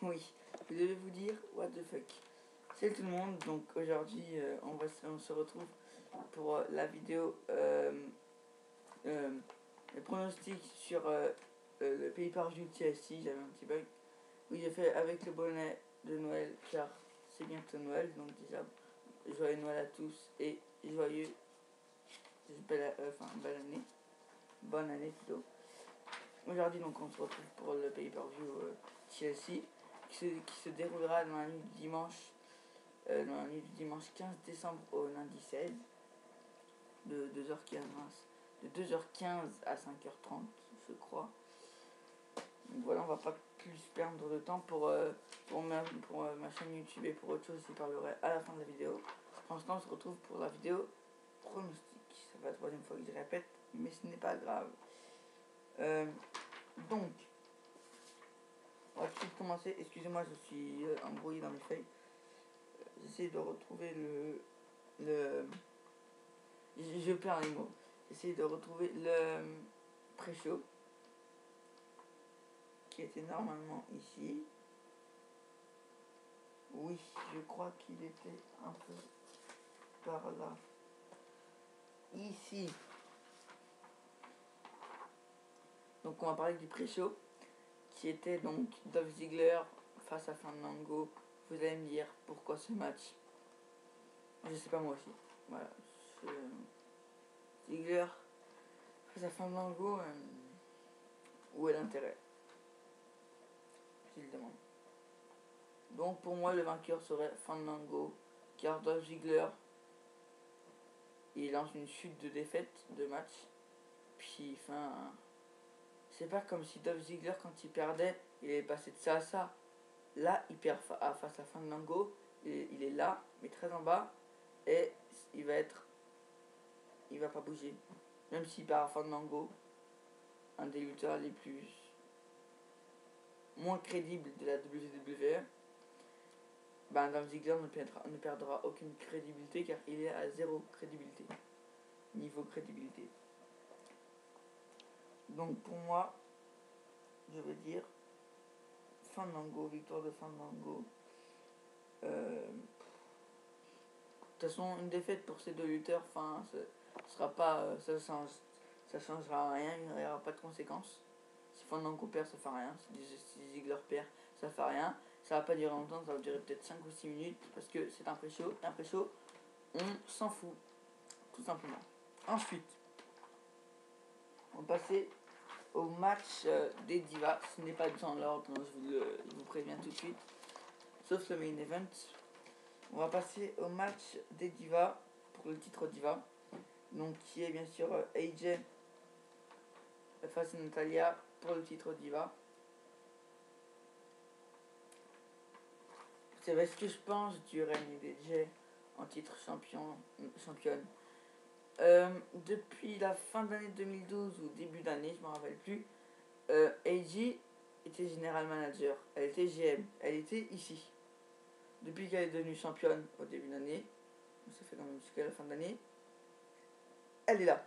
Oui, je devais vous dire what the fuck. Salut tout le monde, donc aujourd'hui on se retrouve pour la vidéo le pronostic sur le pay-per-view TLC. J'avais un petit bug. Oui, j'ai fait avec le bonnet de Noël car c'est bientôt Noël, donc déjà joyeux Noël à tous et joyeux belle année, bonne année plutôt. Aujourd'hui donc on se retrouve pour le pay-per-view TLC qui se déroulera dans la nuit du dimanche. Dans la nuit du dimanche 15 décembre au lundi 16 de 2h15 à 5h30 je crois. Donc voilà, on va pas plus perdre de temps pour ma chaîne YouTube et pour autre chose, j'y parlerai à la fin de la vidéo. Pour l'instant on se retrouve pour la vidéo pronostic. Ça va la troisième fois que je répète, mais ce n'est pas grave. Donc on va tout de suite commencer. Excusez-moi, je suis embrouillé dans mes feuilles. J'essaie de retrouver je perds les mots. J'essaie de retrouver le pré-show qui était normalement ici. Oui, je crois qu'il était un peu par là. Ici. Donc on va parler du pré-show qui était donc Dolph Ziggler face à Fandango. Vous allez me dire pourquoi ce match. Je sais pas moi aussi. Voilà. Ziggler face à Fandango. Où est l'intérêt? Je le demande. Donc pour moi le vainqueur serait Fandango car Dolph Ziggler il lance une suite de défaites de match. Puis enfin c'est pas comme si Dolph Ziggler quand il perdait il est passé de ça à ça. Là il perd face à Fandango, il est là mais très en bas et il va pas bouger. Même s'il perd à Fandango, un des lutteurs les plus moins crédibles de la WWE, ben Dolph Ziggler ne perdra aucune crédibilité car il est à zéro crédibilité. Niveau crédibilité. Donc pour moi, je veux dire Fandango, victoire de Fandango. De toute façon, une défaite pour ces deux lutteurs, enfin, sera pas, ça changera rien, il n'y aura pas de conséquences. Si Fandango perd, ça fait rien. Si Ziggler perd, ça fait rien. Ça va pas durer longtemps, ça va durer peut-être 5 ou 6 minutes parce que c'est un pré-show. Un pré-show, on s'en fout, tout simplement. Ensuite, on va passer au match des divas. Ce n'est pas dans l'ordre, je vous préviens tout de suite. Sauf le main event. On va passer au match des divas pour le titre diva. Donc qui est bien sûr AJ face à Natalia pour le titre diva. Vous savez ce que je pense du règne d'AJ en titre championne. Depuis la fin de l'année 2012 ou début d'année, je ne me rappelle plus, AJ était General Manager, elle était GM, elle était ici. Depuis qu'elle est devenue championne au début d'année, ça fait quand même jusqu'à la fin de l'année, elle est là.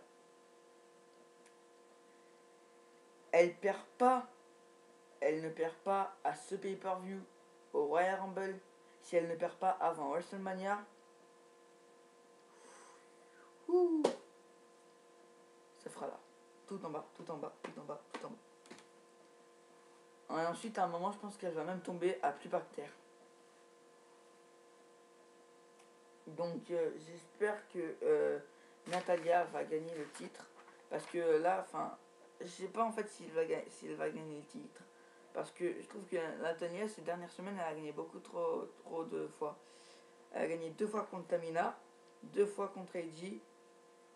Elle ne perd pas à ce pay-per-view, au Royal Rumble, si elle ne perd pas avant WrestleMania. Ça fera là. Tout en bas, tout en bas, tout en bas, tout en bas. Et ensuite, à un moment, je pense qu'elle va même tomber à plus bas que terre. Donc, j'espère que Natalia va gagner le titre. Parce que là, enfin, je sais pas en fait s'il va gagner le titre. Parce que je trouve que Natalia, ces dernières semaines, elle a gagné beaucoup trop de fois. Elle a gagné 2 fois contre Tamina, 2 fois contre AJ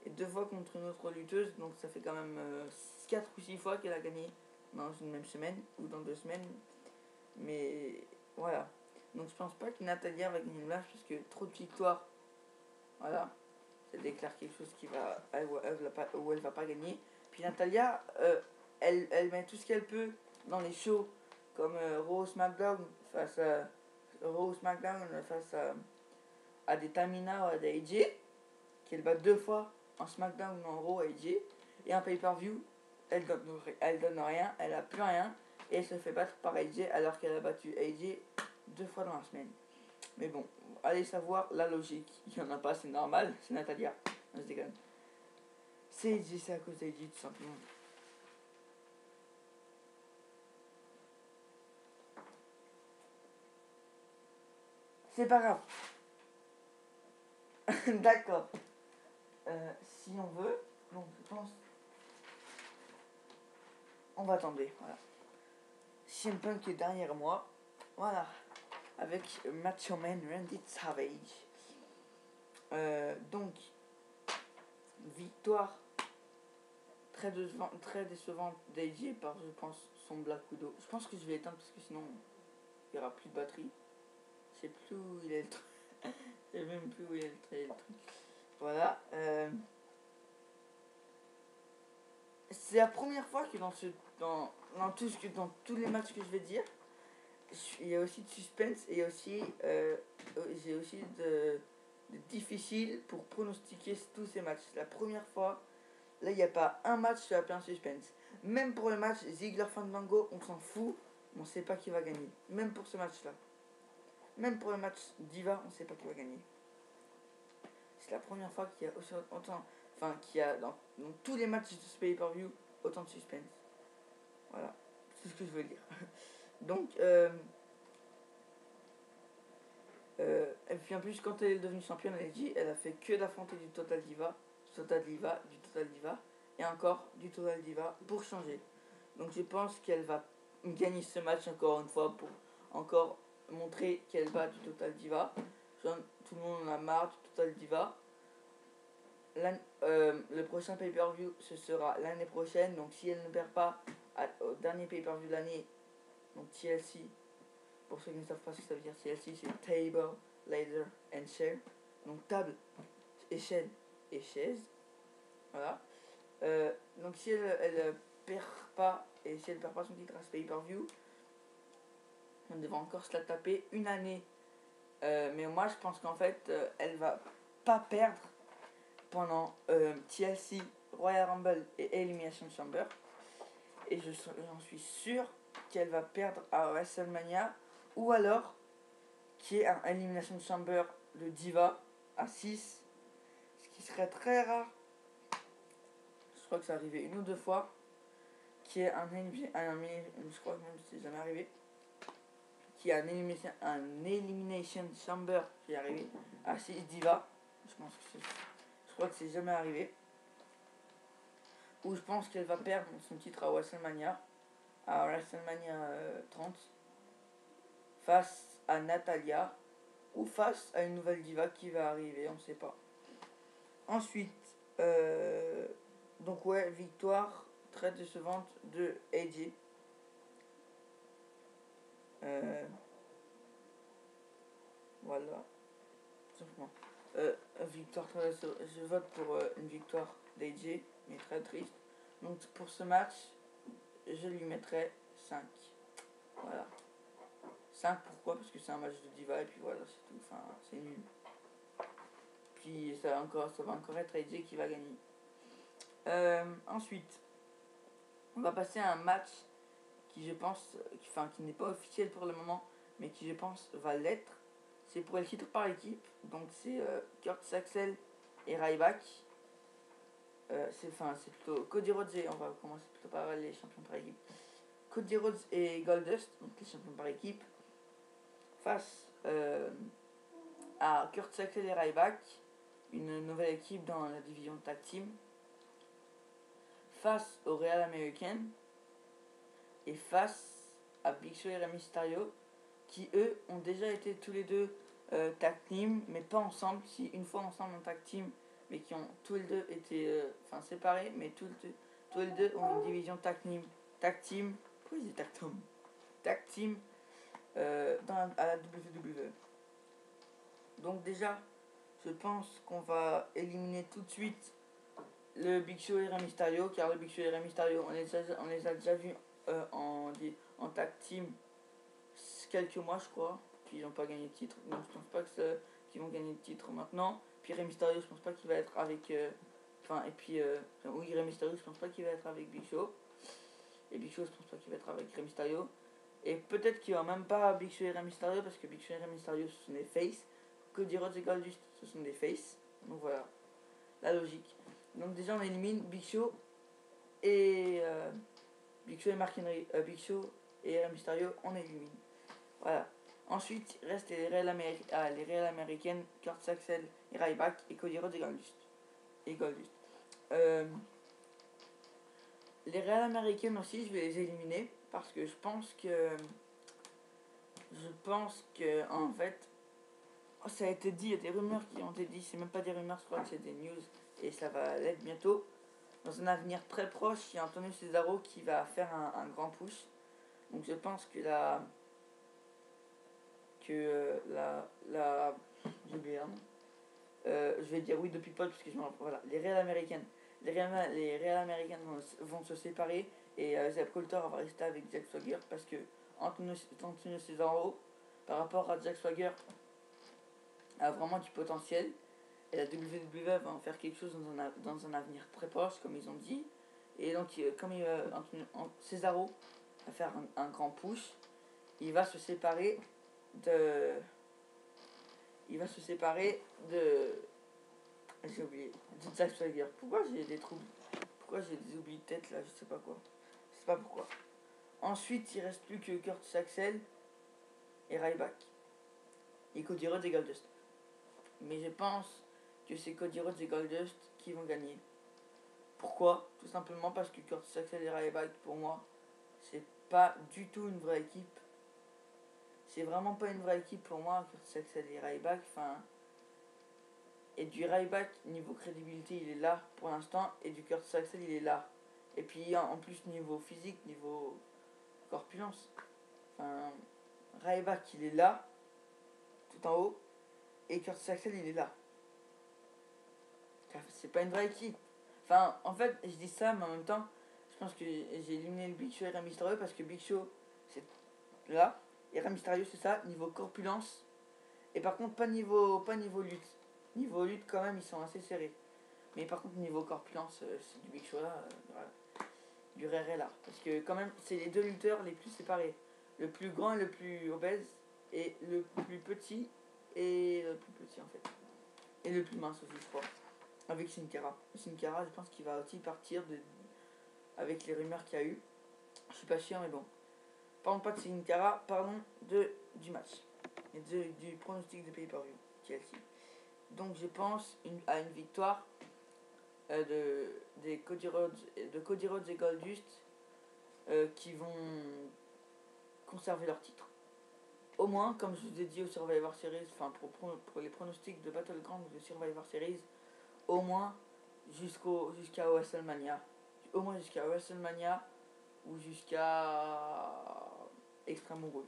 et 2 fois contre une autre lutteuse. Donc ça fait quand même 4 ou 6 fois qu'elle a gagné dans une même semaine ou dans 2 semaines. Mais voilà. Donc je pense pas que Natalia va gagner le match parce que trop de victoires. Voilà. Ça déclare quelque chose où elle va pas gagner. Puis Natalia, elle met tout ce qu'elle peut dans les shows comme Raw SmackDown face à des Tamina ou à des AJ qu'elle bat 2 fois en SmackDown ou en Raw AJ et en pay-per-view elle donne rien, elle a plus rien et elle se fait battre par AJ alors qu'elle a battu AJ 2 fois dans la semaine. Mais bon, allez savoir la logique. Il n'y en a pas, c'est normal, c'est Natalia. Non, je déconne. C'est AJ, c'est à cause d'AJ tout simplement. C'est pas grave. D'accord. Si on veut, donc je pense. On va tomber, voilà. CM Punk est derrière moi. Voilà. Avec Macho Man Randy Savage. Donc, victoire très décevante d'AJ par, je pense, son Black Widow. Je pense que je vais éteindre parce que sinon, il n'y aura plus de batterie. Je sais plus où il est le truc. Je sais même plus où il est le truc. Voilà. C'est la première fois que dans tous les matchs que je vais dire, il y a aussi de suspense et aussi j'ai aussi de difficile pour pronostiquer tous ces matchs. La première fois, là il n'y a pas un match qui a plein suspense. Même pour le match Ziggler-Fandango, on s'en fout, on ne sait pas qui va gagner. Même pour ce match-là. Même pour le match Diva, on ne sait pas qui va gagner. C'est la première fois qu'il y a autant, qu'il y a dans tous les matchs de ce pay-per-view autant de suspense. Voilà, c'est ce que je veux dire. Donc, et puis en plus, quand elle est devenue championne, elle a fait que d'affronter du Total Diva, et encore du Total Diva pour changer. Donc je pense qu'elle va gagner ce match encore une fois pour encore montrer qu'elle bat du Total Diva. Tout le monde en a marre du Total Diva. Le prochain pay-per-view, ce sera l'année prochaine. Donc si elle ne perd pas au dernier pay-per-view de l'année, donc TLC, pour ceux qui ne savent pas ce que ça veut dire, TLC, c'est Table, Ladder and Chair. Donc table, échelle et chaise. Voilà. Donc si elle perd pas, et si elle perd pas son titre à ce pay-per-view, on devra encore se la taper une année. Mais moi je pense qu'en fait elle va pas perdre pendant TLC, Royal Rumble et Elimination Chamber. Et j'en suis sûr qu'elle va perdre à WrestleMania, ou alors qui est un Elimination Chamber de Diva à 6, ce qui serait très rare. Je crois que c'est arrivé une ou deux fois, qui est je crois que même c'est jamais arrivé, qui est un Elimination Chamber qui est arrivé à 6 Diva. Je crois que c'est jamais arrivé. Ou je pense qu'elle va perdre son titre à WrestleMania 30, face à Natalia, ou face à une nouvelle diva qui va arriver, on ne sait pas. Ensuite, donc ouais, victoire très décevante de AJ. Voilà, simplement. Victoire très décevante. Je vote pour une victoire d'AJ, mais très triste. Donc pour ce match, je lui mettrai 5. Voilà. 5 pourquoi? Parce que c'est un match de diva et puis voilà, c'est tout. Enfin, c'est nul. Puis ça va encore être AJ qui va gagner. Ensuite, on va passer à un match qui je pense, qui n'est pas officiel pour le moment, mais qui je pense va l'être. C'est pour le titre par équipe. Donc c'est Kurt Saxel et Ryback. C'est plutôt Cody Rhodes et on va commencer plutôt par les champions par équipe. Cody Rhodes et Goldust, donc les champions par équipe, face à Kurt Saxel et Ryback, une nouvelle équipe dans la division tag team, face au Real American et face à Big Show et Rey Mysterio, qui eux ont déjà été tous les deux tag team, mais pas ensemble, si une fois ensemble en tag team, mais qui ont tous les deux été séparés, mais tous les deux ont une division tag team, pourquoi ils disent tag team à la WWE. Donc déjà, je pense qu'on va éliminer tout de suite le Big Show et Rey Mysterio, car le Big Show et Rey Mysterio, on les a déjà vus en tag team quelques mois, je crois, puis ils n'ont pas gagné de titre, donc je pense pas qu'ils vont gagner de titre maintenant. Puis Rey Mysterio, je pense pas qu'il va être avec oui, Rey Mysterio, je pense pas qu'il va être avec Big Show. Et Big Show, je pense pas qu'il va être avec Rey Mysterio. Et peut-être qu'il n'y aura même pas Big Show et Rey Mysterio, parce que Big Show et Rey Mysterio, ce sont des faces. Cody Rhodes et Goldust, ce sont des faces. Donc voilà, la logique. Donc déjà, on élimine Big Show et Big Show et Mark Henry. Big Show et Rey Mysterio, on élimine. Voilà. Ensuite, il reste les réelles américaines, Kurt Axel et Ryback, et Cody Rhodes et Goldust. Les réelles américaines aussi, je vais les éliminer parce que je pense que en fait, ça a été dit, il y a des rumeurs qui ont été dites, c'est même pas des rumeurs, je crois que c'est des news et ça va l'être bientôt. Dans un avenir très proche, il y a Antonio Cesaro qui va faire un grand push. Donc je pense que j'ai oublié un nom. Je vais dire oui de People parce que voilà, les réelles américaines. Les réelles américaines vont se séparer et Zeb Coulter va rester avec Jack Swagger parce que Antonio Cesaro, par rapport à Jack Swagger, a vraiment du potentiel. Et la WWE va en faire quelque chose dans un avenir très proche, comme ils ont dit. Et donc, comme Cesaro va faire un grand push, il va se séparer de. Il va se séparer de. J'ai oublié. De Jack Swagger. Pourquoi j'ai des troubles? Pourquoi j'ai des oublis de tête là? Je sais pas quoi. Je sais pas pourquoi. Ensuite, il reste plus que Curtis Axel et Ryback. Et Cody Rhodes et Goldust. Mais je pense que c'est Cody Rhodes et Goldust qui vont gagner. Pourquoi? Tout simplement parce que Curtis Axel et Ryback, pour moi, c'est pas du tout une vraie équipe. C'est vraiment pas une vraie équipe pour moi, Curtis Axel et Ryback. Et du Ryback, niveau crédibilité, il est là pour l'instant. Et du Curtis Axel, il est là. Et puis en plus, niveau physique, niveau corpulence. Ryback, il est là, tout en haut. Et Curtis Axel, il est là. C'est pas une vraie équipe. En fait, je dis ça, mais en même temps, je pense que j'ai éliminé le Big Show et Rey Mysterio parce que Big Show, c'est là. Et Rey Mysterio, c'est ça, niveau corpulence. Et par contre, pas niveau lutte. Niveau lutte, quand même, ils sont assez serrés. Mais par contre, niveau corpulence, c'est du Big Show là. Voilà. Du Rey là. Parce que quand même, c'est les deux lutteurs les plus séparés. Le plus grand et le plus obèse. Et le plus petit et le plus petit en fait. Et le plus mince aussi, je crois. Avec Sin Cara. Sin Cara, je pense qu'il va aussi partir avec les rumeurs qu'il y a eu. Je suis pas sûr, mais bon. Parlons pas de Sin Cara, parlons du match. Et du pronostic de pay-per-view. TLC. Donc je pense à une victoire de Cody Rhodes et Goldust qui vont conserver leur titre. Au moins, comme je vous ai dit au Survivor Series, pour les pronostics de Battleground de Survivor Series, au moins jusqu'à WrestleMania. Au moins jusqu'à WrestleMania ou jusqu'à Extreme Rules.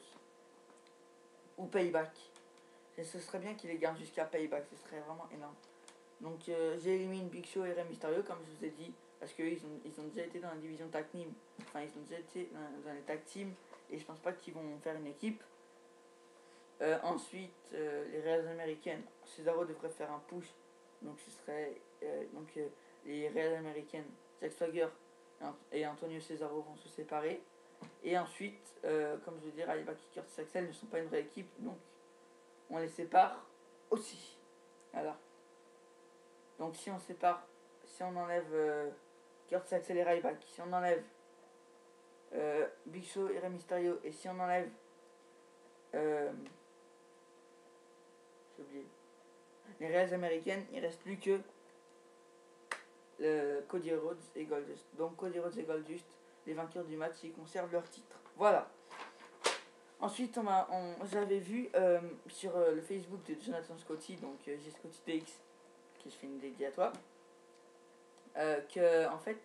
Ou Payback. Ce serait bien qu'il les garde jusqu'à Payback, ce serait vraiment énorme. Donc j'élimine Big Show et Rey Mysterio, comme je vous ai dit, parce qu'ils ont déjà été dans la division tag team. Enfin, ils ont déjà été dans les tag teams, et je pense pas qu'ils vont faire une équipe. Ensuite, les Reals américaines, Cesaro devrait faire un push, donc ce serait les Reals américaines, Jack Swagger et Antonio Cesaro vont se séparer. Et ensuite, comme je veux dire, Ryback et Curtis Axel ne sont pas une vraie équipe, donc on les sépare aussi. Voilà. Donc si on enlève Curtis Axel et Ryback, si on enlève Big Show et Rey Mysterio, et si on enlève j'ai oublié les Reals américaines, il reste plus que Cody Rhodes et Goldust. Donc Cody Rhodes et Goldust, les vainqueurs du match, ils conservent leur titre. Voilà. Ensuite, j'avais vu sur le Facebook de Jonathan Scotty, donc j'ai Scotty TX, qui je fais une dédiée à toi, que en fait,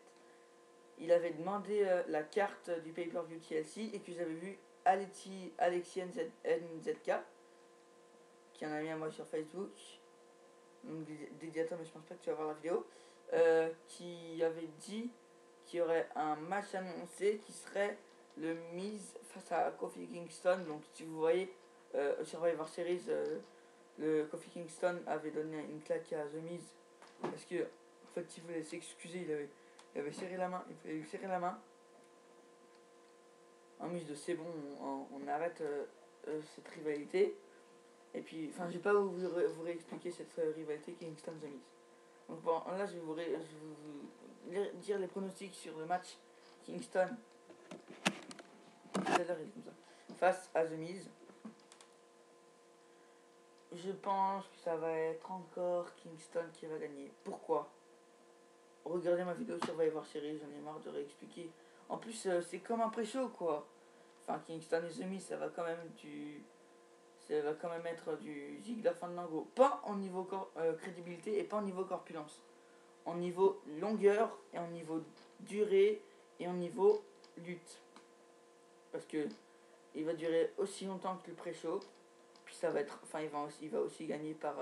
il avait demandé la carte du pay-per-view TLC et que j'avais vu Alexis NZK, qui en a mis à moi sur Facebook, donc dédié à toi, mais je pense pas que tu vas voir la vidéo, qui avait dit qu'il y aurait un match annoncé qui serait le Miz face à Kofi Kingston. Donc si vous voyez Survivor Series, le Kofi Kingston avait donné une claque à The Miz parce que en fait il voulait s'excuser, il avait serré la main, il voulait lui serrer la main en mise de c'est bon, on arrête cette rivalité. Et puis, enfin, je vais pas vous réexpliquer cette rivalité Kingston-The Miz. Donc bon, là, je vais vous dire les pronostics sur le match Kingston. Tout à l'heure, il est comme ça. Face à The Miz. Je pense que ça va être encore Kingston qui va gagner. Pourquoi? Regardez ma vidéo sur Survivor Series, j'en ai marre de réexpliquer. En plus, c'est comme un pré-show, quoi. Enfin, Kingston et The Miz, ça va quand même être du Ziggler Fandango. Pas en niveau crédibilité et pas en niveau corpulence. En niveau longueur et en niveau durée et en niveau lutte. Parce que il va durer aussi longtemps que le pré-show. Puis ça va être, enfin il va aussi gagner par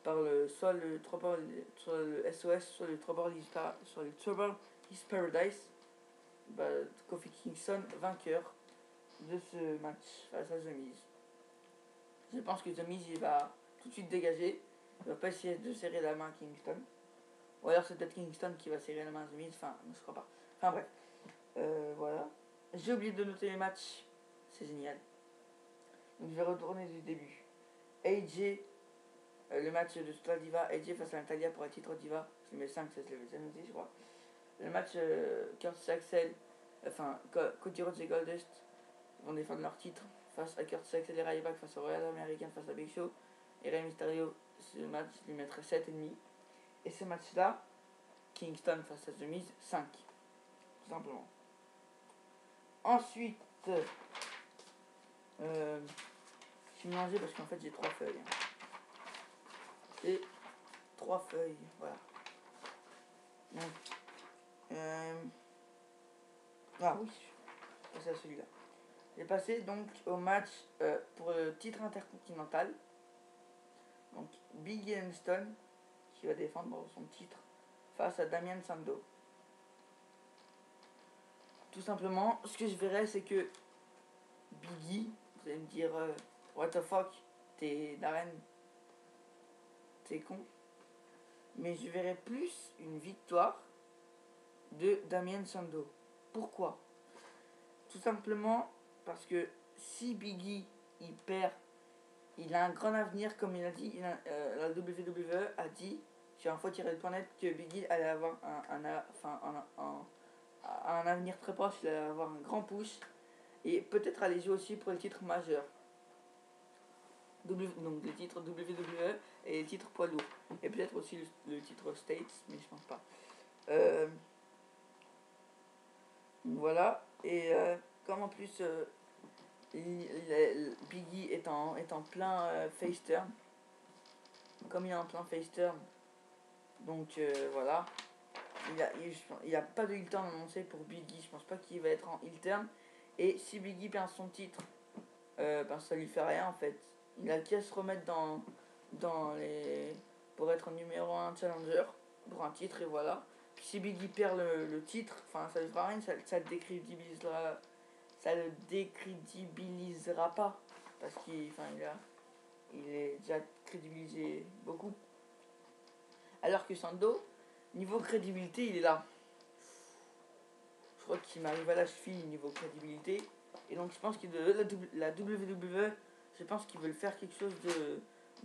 le soit le SOS, soit le Trouble is Paradise. Bah, Kofi Kingston vainqueur de ce match face à The Miz. Je pense que The Miz il va tout de suite dégager. Il va pas essayer de serrer la main à Kingston. Ou alors c'est peut-être Kingston qui va serrer la main à The Miz. Enfin, je crois pas. Enfin bref. Voilà. J'ai oublié de noter les matchs. C'est génial. Donc je vais retourner du début. AJ, le match de Star Diva. AJ face à Natalia pour le titre Diva. Je mets 5, ça se l'avait déjà noté, je crois. Le match Curtis Axel, enfin Cody Rhodes et Goldust vont défendre leur titre face à Curtis Axel et Ryback face au Royal American face à Big Show. Et Rey Mysterio, ce match, je lui mettrai 7,5. Et ce match-là, Kingston face à The Miz, 5. Tout simplement. Ensuite, je suis mélangé parce qu'en fait j'ai 3 feuilles. Et 3 feuilles, voilà. Donc, ah oui, c'est à celui-là. J'ai passé donc au match pour le titre intercontinental. Donc Big E Stone qui va défendre son titre face à Damien Sandow. Tout simplement, ce que je verrais, c'est que Biggie, vous allez me dire, what the fuck, t'es Darren, t'es con. Mais je verrais plus une victoire de Damien Sandow. Pourquoi? Tout simplement parce que si Biggie il perd, il a un grand avenir, comme il a dit, la WWE a dit sur Info-Planète que Biggie allait avoir un avenir très proche, il allait avoir un grand push et peut-être aller jouer aussi pour le titre majeur. Donc le titre WWE et le titre poids lourd. Et peut-être aussi le titre States, mais je pense pas. Voilà. Et comme en plus Biggie est en plein face turn. Comme il est en plein face turn. Donc voilà. Il n'y a pas de heel turn annoncé pour Biggie. Je pense pas qu'il va être en heel turn. Et si Biggie perd son titre, ça lui fait rien en fait. Il a qu'à se remettre dans les pour être numéro 1 challenger pour un titre et voilà. Puis si Biggie perd le titre, enfin ça lui fera rien, ça le décrédibilisera pas parce qu'il est déjà crédibilisé beaucoup. Alors que Sando, niveau crédibilité, il est là. Je crois qu'il m'arrive à la cheville niveau crédibilité. Et donc je pense que la WWE, je pense qu'ils veulent faire quelque chose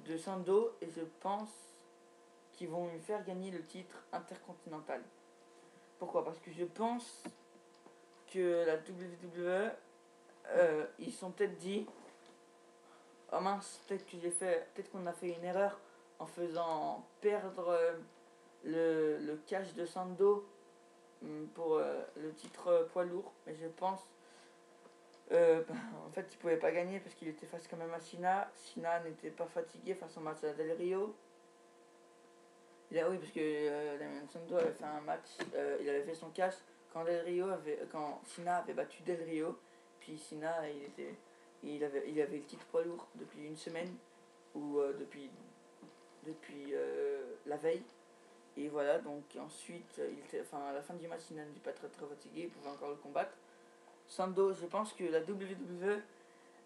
de Sando et je pense qu'ils vont lui faire gagner le titre intercontinental. Pourquoi? Parce que je pense que la WWE, ils sont peut-être dit, oh mince, peut-être qu'on a fait une erreur en faisant perdre le cash de Sando pour le titre poids lourd, mais je pense en fait il pouvait pas gagner parce qu'il était face quand même à Cena. Cena n'était pas fatigué face au match à Del Rio. Oui, parce que Damien Sandow avait fait un match, il avait fait son cash quand Cena avait battu Del Rio. Puis Cena il avait le titre poids lourd depuis une semaine ou depuis la veille. Et voilà, donc ensuite, à la fin du match, Cena n'était pas très fatigué, il pouvait encore le combattre. Sando, je pense que la WWE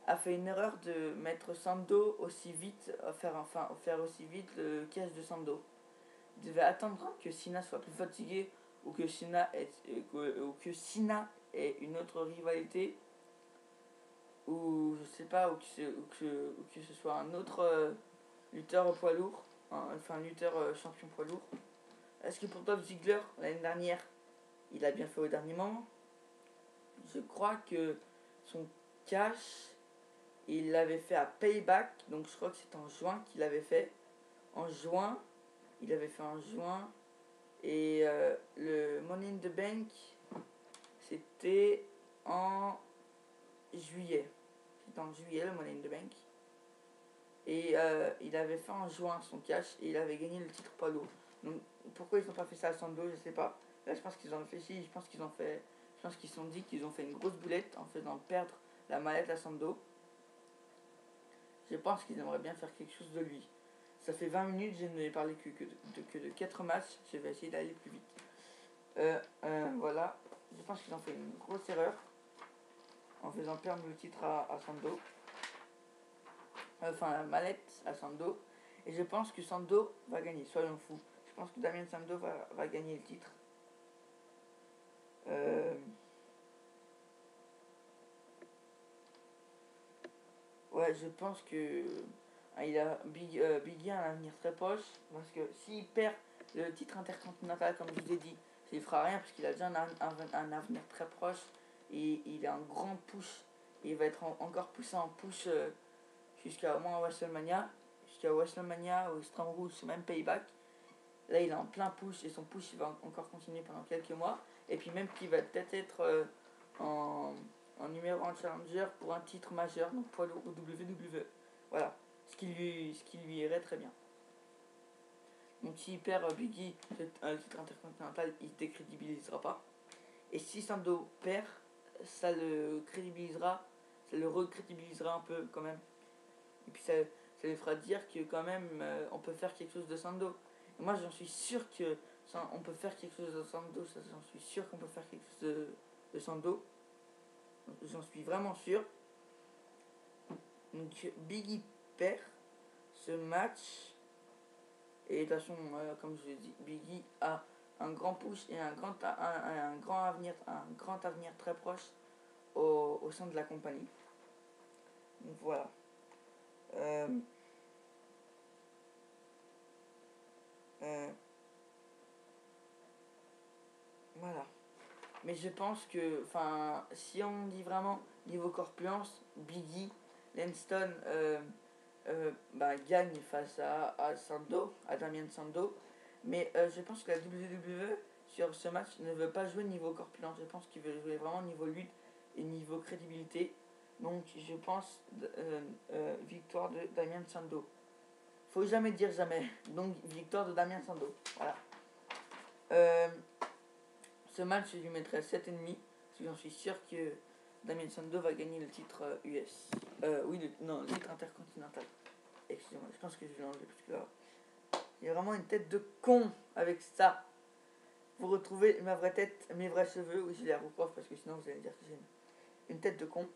a fait une erreur de mettre Sando aussi vite, faire aussi vite le cash de Sando. Il devait attendre que Cena soit plus fatigué ou que Cena et une autre rivalité ou je sais pas, ou que ce soit un autre lutteur au poids lourd, enfin lutteur champion poids lourd. Est-ce que pour Dolph Ziggler, l'année dernière, il a bien fait au dernier moment? Je crois que son cash, il l'avait fait à Payback, donc je crois que c'est en juin qu'il avait fait. En juin, il avait fait en juin. Et le Money in the Bank, c'était en juillet. C'était en juillet, le Money in the Bank. Et il avait fait en juin son cash et il avait gagné le titre poids lourd. Donc pourquoi ils n'ont pas fait ça à Sando, je sais pas. Là je pense qu'ils ont réfléchi, je pense qu'ils se sont dit qu'ils ont fait une grosse boulette en faisant perdre la mallette à Sando. Je pense qu'ils aimeraient bien faire quelque chose de lui. Ça fait 20 minutes, je n'ai parlé que de 4 matchs, je vais essayer d'aller plus vite. Voilà, je pense qu'ils ont fait une grosse erreur en faisant perdre le titre à Sando. Enfin la mallette à Sando. Et je pense que Sando va gagner, soyons fous. Je pense que Damien Sando va gagner le titre. Ouais, je pense que il a Biggie a un avenir très proche. Parce que s'il perd le titre intercontinental, comme je vous ai dit, il fera rien parce qu'il a déjà un avenir très proche. Et il a un grand push. Et il va être encore poussé en push jusqu'à au moins WrestleMania. Jusqu'à WrestleMania ou Strong Rules, même Payback. Là, il est en plein push et son push il va encore continuer pendant quelques mois. Et puis même qu'il va peut-être être en numéro 1 challenger pour un titre majeur, donc poids lourd au WWE. Voilà, ce qui lui irait très bien. Donc s'il perd Biggie, le titre intercontinental, il ne décrédibilisera pas. Et si Sando perd, ça le crédibilisera, ça le recrédibilisera un peu quand même. Et puis ça lui fera dire que quand même on peut faire quelque chose de Sando. Et moi j'en suis sûr que on peut faire quelque chose de Sando, j'en suis sûr qu'on peut faire quelque chose de Sando. J'en suis vraiment sûr. Donc Biggie perd ce match. Et de toute façon, comme je l'ai dit, Biggie a un grand push et un grand avenir très proche au sein de la compagnie. Donc voilà. Voilà. Mais je pense que, enfin, si on dit vraiment niveau corpulence, Biggie, Langston gagne face à Sando, à Damien Sando. Mais je pense que la WWE sur ce match ne veut pas jouer niveau corpulence. Je pense qu'il veut jouer vraiment niveau lutte et niveau crédibilité. Donc je pense victoire de Damien Sando. Faut jamais dire jamais. Donc victoire de Damien Sando. Voilà. Ce match, je lui mettrai 7,5. Parce que j'en suis sûr que Damien Sando va gagner le titre US. Le titre intercontinental. Excusez-moi, je pense que je vais l'enlever parce que là, il y a vraiment une tête de con avec ça. Vous retrouvez ma vraie tête, mes vrais cheveux. Oui, je les recoiffe parce que sinon vous allez dire que j'ai une tête de con.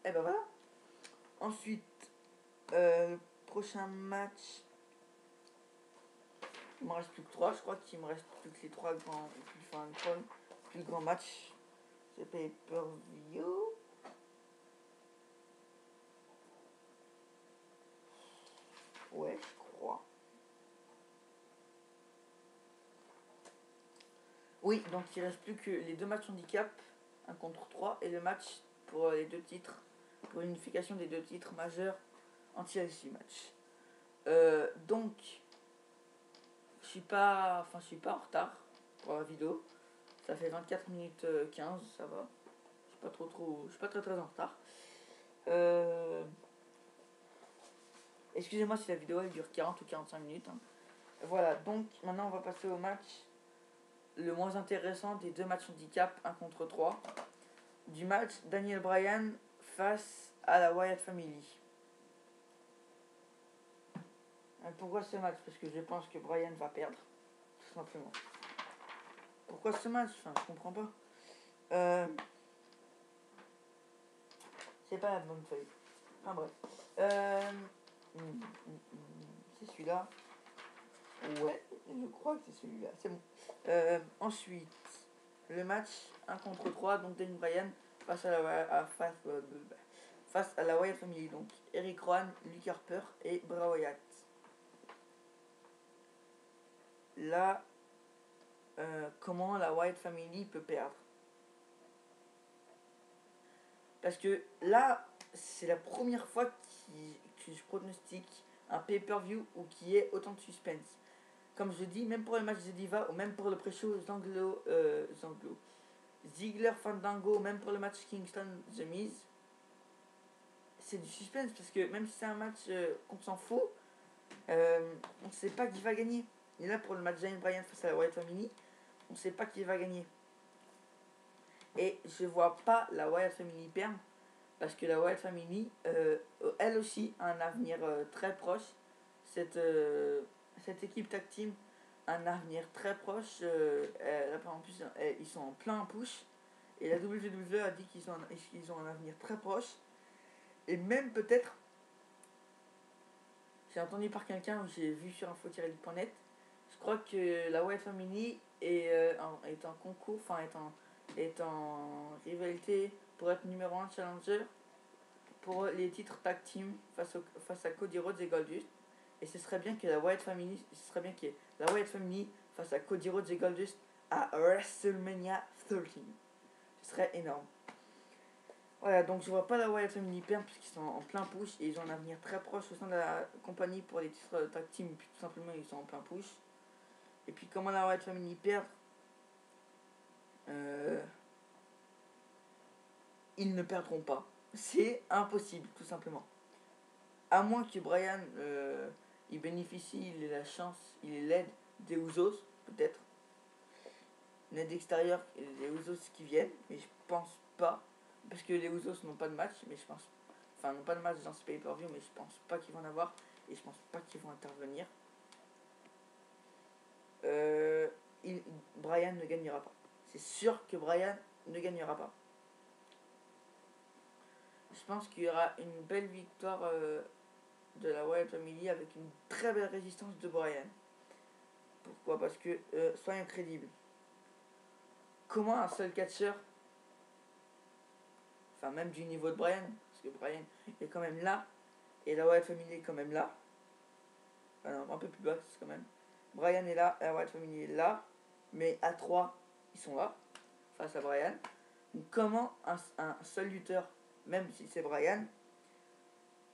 Et ben voilà. Ensuite, prochain match. Il me reste plus que 3. Je crois qu'il me reste plus que les 3 plus grands matchs. C'est pay-per-view. Ouais, je crois. Oui, donc il reste plus que les 2 matchs handicap, 1 contre 3, et le match pour les 2 titres, pour l'unification des 2 titres majeurs en TLC match. Donc, je suis pas en retard pour la vidéo. Ça fait 24 minutes 15, ça va. Je suis pas très en retard. Excusez-moi si la vidéo elle dure 40 ou 45 minutes. Hein. Voilà, donc maintenant on va passer au match le moins intéressant des 2 matchs handicap 1 contre 3. Du match Daniel Bryan face à la Wyatt Family. Pourquoi ce match? Parce que je pense que Bryan va perdre, tout simplement. Pourquoi ce match? Enfin, je comprends pas. C'est pas la bonne feuille. Enfin bref. C'est celui-là. Ouais, je crois que c'est celui-là. C'est bon. Ensuite, le match 1 contre 3, donc Daniel Bryan face à face à la Wyatt Family, donc Eric Rowan, Luke Harper et Bray Wyatt. Là, comment la Wyatt Family peut perdre? Parce que là, c'est la première fois que je pronostique un pay-per-view où qui est autant de suspense. Comme je dis, même pour le match de Diva ou même pour le pré-show Ziggler Fandango, même pour le match Kingston The Miz, c'est du suspense parce que même si c'est un match qu'on s'en fout, on ne sait pas qui va gagner. Et là, pour le match Daniel Bryan face à la Wyatt Family, on ne sait pas qui va gagner. Et je vois pas la Wyatt Family perdre parce que la Wyatt Family, elle aussi, a un avenir très proche. Cette équipe tag team a un avenir très proche. En plus, ils sont en plein push. Et la WWE a dit qu'ils ont un avenir très proche. Et même peut-être, j'ai entendu par quelqu'un, j'ai vu sur info-elite.net, je crois que la Wyatt Family est en concours, enfin est en rivalité pour être numéro 1 challenger pour les titres tag team face à Cody Rhodes et Goldust. Et ce serait bien que la Wyatt Family, face à Cody Rhodes et Goldust à WrestleMania 13. Ce serait énorme. Voilà, donc je vois pas la Wyatt Family perdre puisqu'ils sont en plein push et ils ont un avenir très proche au sein de la compagnie pour les titres tag team. Et puis tout simplement ils sont en plein push. Et puis comment la Wyatt Family perd, ils ne perdront pas. C'est impossible, tout simplement. À moins que Bryan il bénéficie, il ait la chance, il ait l'aide des Usos, peut-être. Une aide extérieure, les Usos qui viennent, mais je pense pas. Parce que les Usos n'ont pas de match, mais je pense. Enfin, n'ont pas de match dans ce pay-per-view, mais je pense pas qu'ils vont en avoir. Et je pense pas qu'ils vont intervenir. Bryan ne gagnera pas. C'est sûr que Bryan ne gagnera pas. Je pense qu'il y aura une belle victoire de la Wyatt Family avec une très belle résistance de Bryan. Pourquoi? Parce que, soyons crédibles. Comment un seul catcheur, enfin même du niveau de Bryan, parce que Bryan est quand même là, et la Wyatt Family est quand même là, enfin non, un peu plus bas quand même. Bryan est là, la Wyatt Family est là, mais à 3, ils sont là, face à Bryan. Donc comment un seul lutteur, même si c'est Bryan,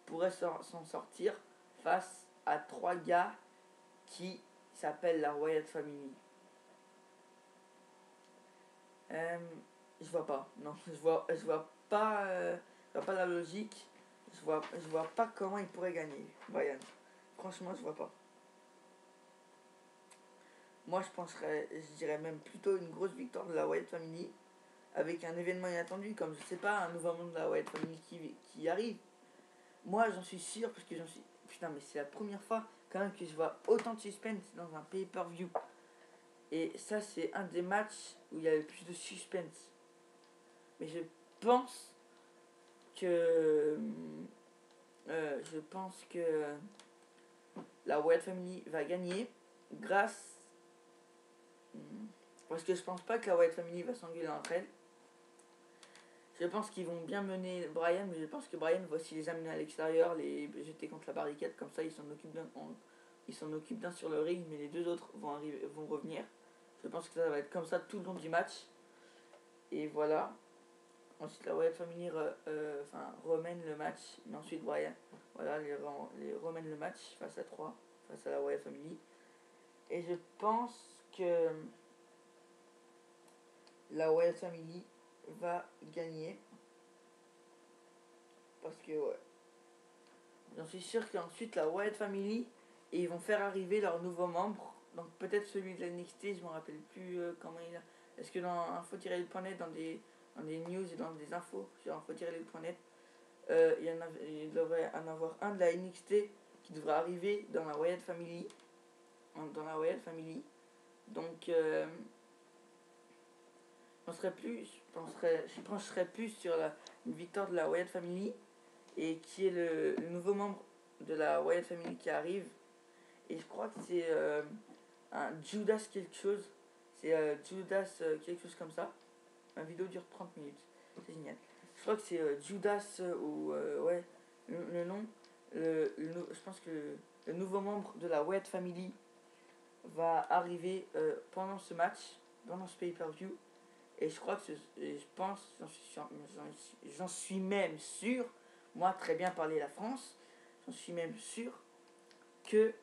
pourrait s'en sortir face à 3 gars qui s'appellent la Wyatt Family? Je vois pas. Non, je vois pas, la logique. Je vois pas comment il pourrait gagner, Bryan. Franchement, je vois pas. Moi, je dirais même plutôt une grosse victoire de la Wyatt Family avec un événement inattendu, comme je sais pas, un nouveau membre de la Wyatt Family qui arrive. Moi, j'en suis sûr parce que j'en suis. Putain, mais c'est la première fois quand même que je vois autant de suspense dans un pay-per-view. Et ça, c'est un des matchs où il y a le plus de suspense. Mais je pense que la Wyatt Family va gagner grâce parce que je pense pas que la Wyatt Family va s'engueuler entre elles. Je pense qu'ils vont bien mener Bryan, mais je pense que Bryan va aussi les amener à l'extérieur, les jeter contre la barricade, comme ça ils s'en occupent d'un sur le ring, mais les deux autres vont revenir. Je pense que ça va être comme ça tout le long du match. Et voilà. Ensuite, la Wyatt Family remène le match. Mais ensuite, Bryan les remène le match face à 3, face à la Wyatt Family. Et je pense que la Wyatt Family va gagner. Parce que, ouais. J'en suis sûr qu'ensuite, la Wyatt Family, et ils vont faire arriver leurs nouveaux membres. Donc, peut-être celui de la NXT, je ne me rappelle plus comment il a. Est-ce que dans info-le.net, dans des news et dans des infos sur info-le.net, il devrait en avoir un de la NXT qui devrait arriver dans la Wyatt Family. Donc, je pencherais plus sur une victoire de la Wyatt Family et qui est le nouveau membre de la Wyatt Family qui arrive. Et je crois que c'est un Judas quelque chose. C'est Judas, quelque chose comme ça. Ma vidéo dure 30 minutes. C'est génial. Je crois que c'est Judas ou ouais, le nom. Je pense que le nouveau membre de la Wyatt Family va arriver pendant ce match, pendant ce pay-per-view. Et je crois que je pense, j'en suis même sûr, moi très bien parler la France, j'en suis même sûr que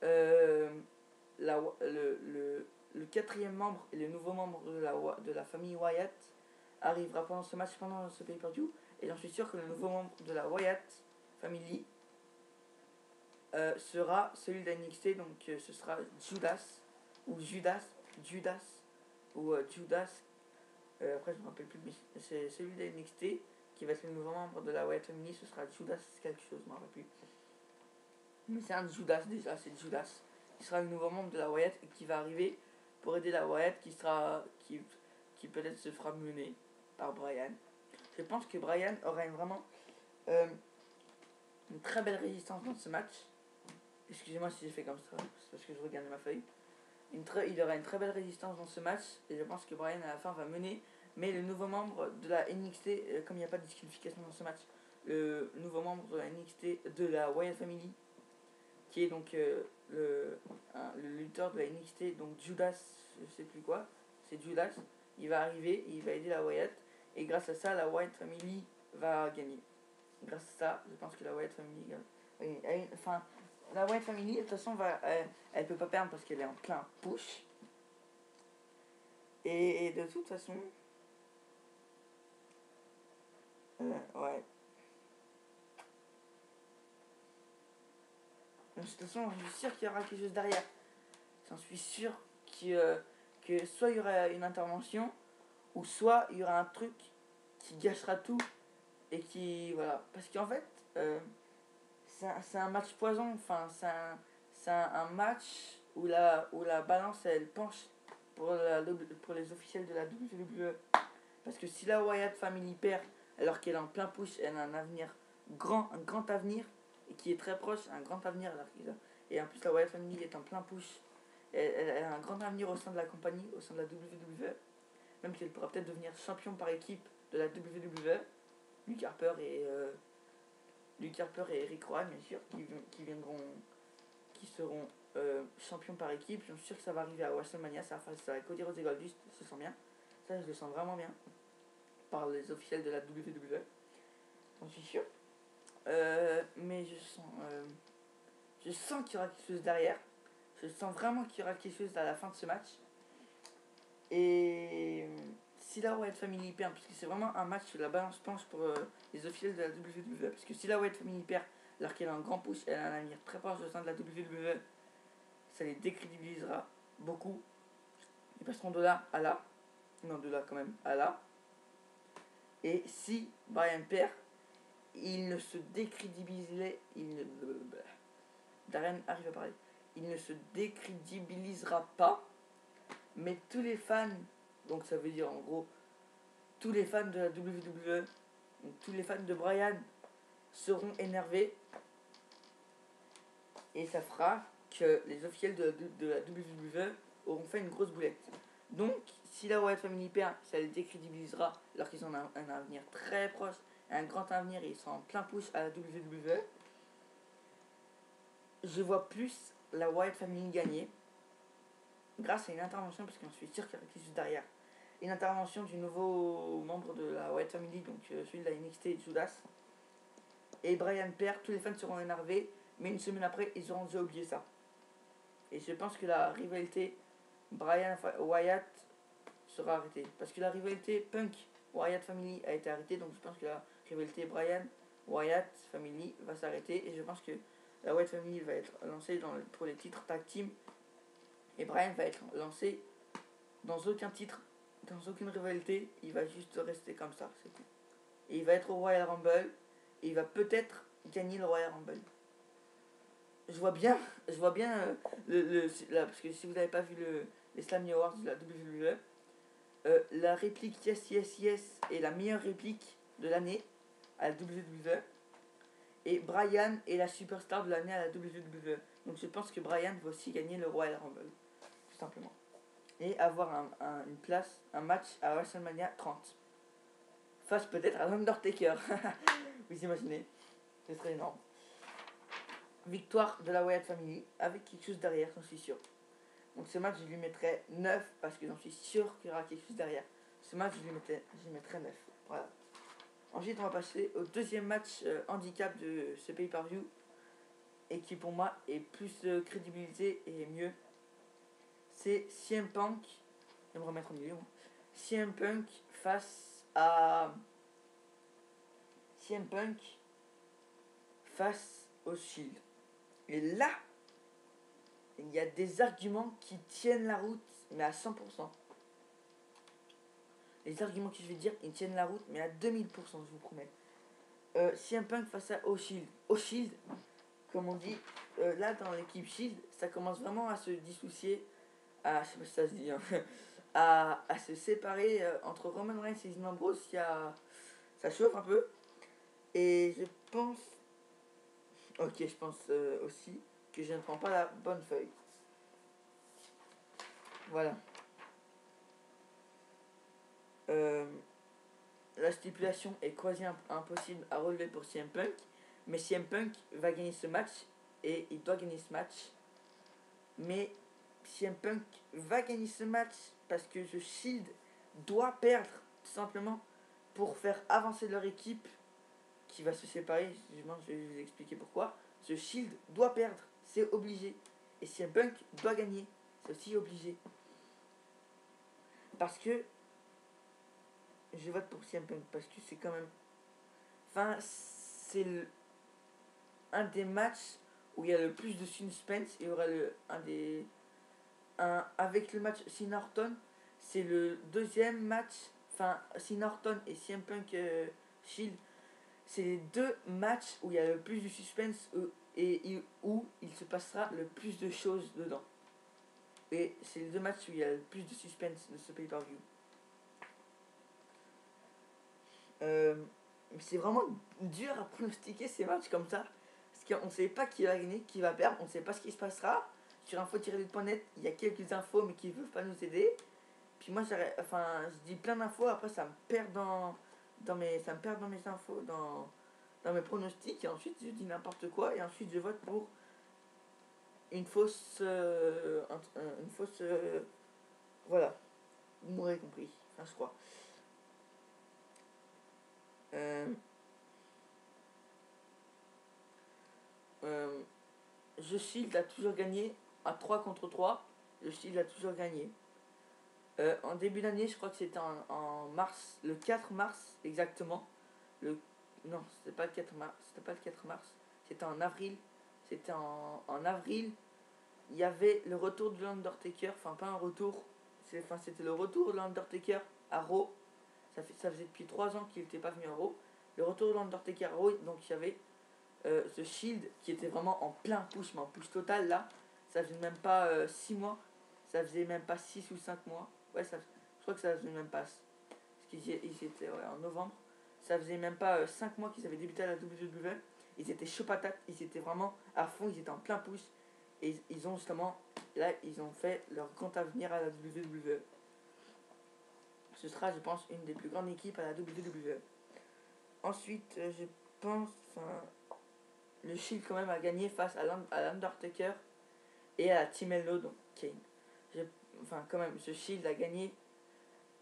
le quatrième membre et le nouveau membre de la famille Wyatt arrivera pendant ce match, pendant ce pay-per-view. Et j'en suis sûr que le nouveau membre de la Wyatt Family sera celui de NXT, donc ce sera Judas, ou Judas, ou Judas. Après, je me rappelle plus, mais c'est celui de NXT qui va être le nouveau membre de la Wyatt Family, ce sera Judas quelque chose, je me rappelle plus. Mais c'est un Judas déjà, c'est Judas. Qui sera le nouveau membre de la Wyatt et qui va arriver pour aider la Wyatt qui peut-être se fera mener par Bryan. Je pense que Bryan aura vraiment une très belle résistance dans ce match. Excusez-moi si j'ai fait comme ça, c'est parce que je regarde ma feuille. Il aura une très belle résistance dans ce match et je pense que Bryan à la fin va mener. Mais le nouveau membre de la NXT, comme il n'y a pas de disqualification dans ce match, le nouveau membre de la NXT de la Wyatt Family, qui est donc le lutteur de la NXT, donc Judas, je sais plus quoi, c'est Judas, il va arriver, il va aider la Wyatt, et grâce à ça, la Wyatt Family va gagner. Grâce à ça, je pense que la Wyatt Family gagne. Enfin, la Wyatt Family, de toute façon, elle peut pas perdre parce qu'elle est en plein push. Et de toute façon, ouais. De toute façon, je suis sûr qu'il y aura quelque chose derrière. J'en suis sûr que soit il y aura une intervention, ou soit il y aura un truc qui gâchera tout et qui voilà, parce qu'en fait c'est un match poison, enfin c'est un match où la balance elle penche pour les officiels de la WWE, parce que si la Wyatt Family perd alors qu'elle est en plein push, elle a un avenir un grand avenir, et qui est très proche, un grand avenir et en plus la Wyatt Family est en plein push, elle a un grand avenir au sein de la compagnie, au sein de la WWE, même qu'elle pourra peut-être devenir champion par équipe de la WWE. Luke Harper et Eric Rowan, bien sûr, qui seront champions par équipe. Je suis sûr que ça va arriver à WrestleMania, ça va Cody Rhodes et Goldust, je le sens bien. Ça, je le sens vraiment bien. Par les officiels de la WWE. J'en suis sûr. Mais je sens qu'il y aura quelque chose derrière. Je sens vraiment qu'il y aura quelque chose à la fin de ce match. Et si la Wyatt Family perd, parce que c'est vraiment un match où la balance penche pour les officiels de la WWE, parce que si la Wyatt Family perd alors qu'elle a un grand push, elle a un avenir très proche au sein de la WWE, ça les décrédibilisera beaucoup. Ils passeront de là à là, non de là quand même à là. Et si Bryan perd, il ne se décrédibiliserait, Darren arrive à parler, il ne se décrédibilisera pas, mais tous les fans, donc ça veut dire en gros tous les fans de la WWE, donc tous les fans de Bryan seront énervés, et ça fera que les officiels de la WWE auront fait une grosse boulette. Donc si la Wyatt Family perd, ça les décrédibilisera alors qu'ils ont un avenir très proche, un grand avenir, et ils sont en plein push à la WWE. Je vois plus la Wyatt Family gagner grâce à une intervention, parce que je suis sûr qu'il y a quelque chose derrière. Une intervention du nouveau membre de la Wyatt Family, donc celui de la NXT, Judas. Et Bryan perd, tous les fans seront énervés, mais une semaine après, ils auront déjà oublié ça. Et je pense que la rivalité Bryan-Wyatt sera arrêtée. Parce que la rivalité Punk-Wyatt Family a été arrêtée, donc je pense que la rivalité Bryan-Wyatt Family va s'arrêter. Et je pense que la Wyatt Family va être lancée pour les titres tag team. Et Bryan va être lancé dans aucun titre, dans aucune rivalité. Il va juste rester comme ça, c'est tout. Et il va être au Royal Rumble. Et il va peut-être gagner le Royal Rumble. Je vois bien parce que si vous n'avez pas vu les Slammy Awards de la WWE, la réplique Yes Yes Yes est la meilleure réplique de l'année à la WWE. Et Bryan est la superstar de l'année à la WWE. Donc je pense que Bryan va aussi gagner le Royal Rumble. Tout simplement. et avoir une place, un match à WrestleMania 30. Face peut-être à l'Undertaker. Vous imaginez, ce serait énorme. Victoire de la Wyatt Family avec quelque chose derrière, j'en suis sûr. Donc ce match, je lui mettrais 9 parce que j'en suis sûr qu'il y aura quelque chose derrière. Ce match, je lui mettrais 9. Voilà. Ensuite, on va passer au deuxième match handicap de ce pay-per-view et qui pour moi est plus crédibilisé et mieux. C'est CM Punk. Je vais me remettre au milieu. CM Punk face à CM Punk face au Shield. Et là, il y a des arguments qui tiennent la route, mais à 100%. Les arguments que je vais dire, ils tiennent la route, mais à 2000%, je vous promets. CM Punk face à O'Shield. O'Shield, comme on dit, là dans l'équipe Shield, ça commence vraiment à se dissocier, je sais pas si ça se dit, hein, à se séparer entre Roman Reigns et Dean Ambrose. Ça chauffe un peu. Et je pense, je pense aussi que je ne prends pas la bonne feuille. Voilà. La stipulation est quasi impossible à relever pour CM Punk, mais CM Punk va gagner ce match et il doit gagner ce match. Mais CM Punk va gagner ce match parce que The Shield doit perdre tout simplement pour faire avancer leur équipe qui va se séparer. Je vais vous expliquer pourquoi. The Shield doit perdre, c'est obligé. Et CM Punk doit gagner, c'est aussi obligé. Parce que je vote pour CM Punk parce que c'est quand même... Enfin, c'est un des matchs où il y a le plus de suspense. Il y aura avec le match Cena Orton, c'est le deuxième match. Enfin, Cena Orton et CM Punk Shield, c'est les deux matchs où il y a le plus de suspense et où il se passera le plus de choses dedans. Et c'est les deux matchs où il y a le plus de suspense de ce pay-per-view. C'est vraiment dur à pronostiquer ces matchs comme ça. Parce qu'on ne sait pas qui va gagner, qui va perdre, on ne sait pas ce qui se passera. Sur info-net, il y a quelques infos mais qui ne peuvent pas nous aider. Puis moi, je dis plein d'infos, après ça me perd dans mes infos, dans mes pronostics. Et ensuite, je dis n'importe quoi. Et ensuite, je vote pour une fausse... voilà. Vous m'aurez compris. Enfin, je crois. The Shield a toujours gagné à 3 contre 3. The Shield a toujours gagné. En début d'année, je crois que c'était en mars, le 4 mars exactement. Non, c'était pas le 4 mars. C'était en avril. En avril. Il y avait le retour de l'Undertaker. Enfin, pas un retour. C'était le retour de l'Undertaker à Raw. Ça faisait depuis 3 ans qu'il n'était pas venu à Raw. Le retour de l'Undertaker à Raw. Donc il y avait The Shield qui était vraiment en plein push, mais en push total là. Ça faisait même pas 6 mois. Ça faisait même pas 6 ou 5 mois. Ouais, je crois que ça faisait même pas. Parce qu'ils étaient en novembre. Ça faisait même pas 5 mois qu'ils avaient débuté à la WWE. Ils étaient chaud patates. Ils étaient vraiment à fond. Ils étaient en plein push. Et ils ont justement, là, ils ont fait leur grand avenir à la WWE. Ce sera, je pense, une des plus grandes équipes à la WWE. Ensuite, je pense, le Shield quand même a gagné face à l'Undertaker et à la Team Hello, donc Kane. Quand même, ce Shield a gagné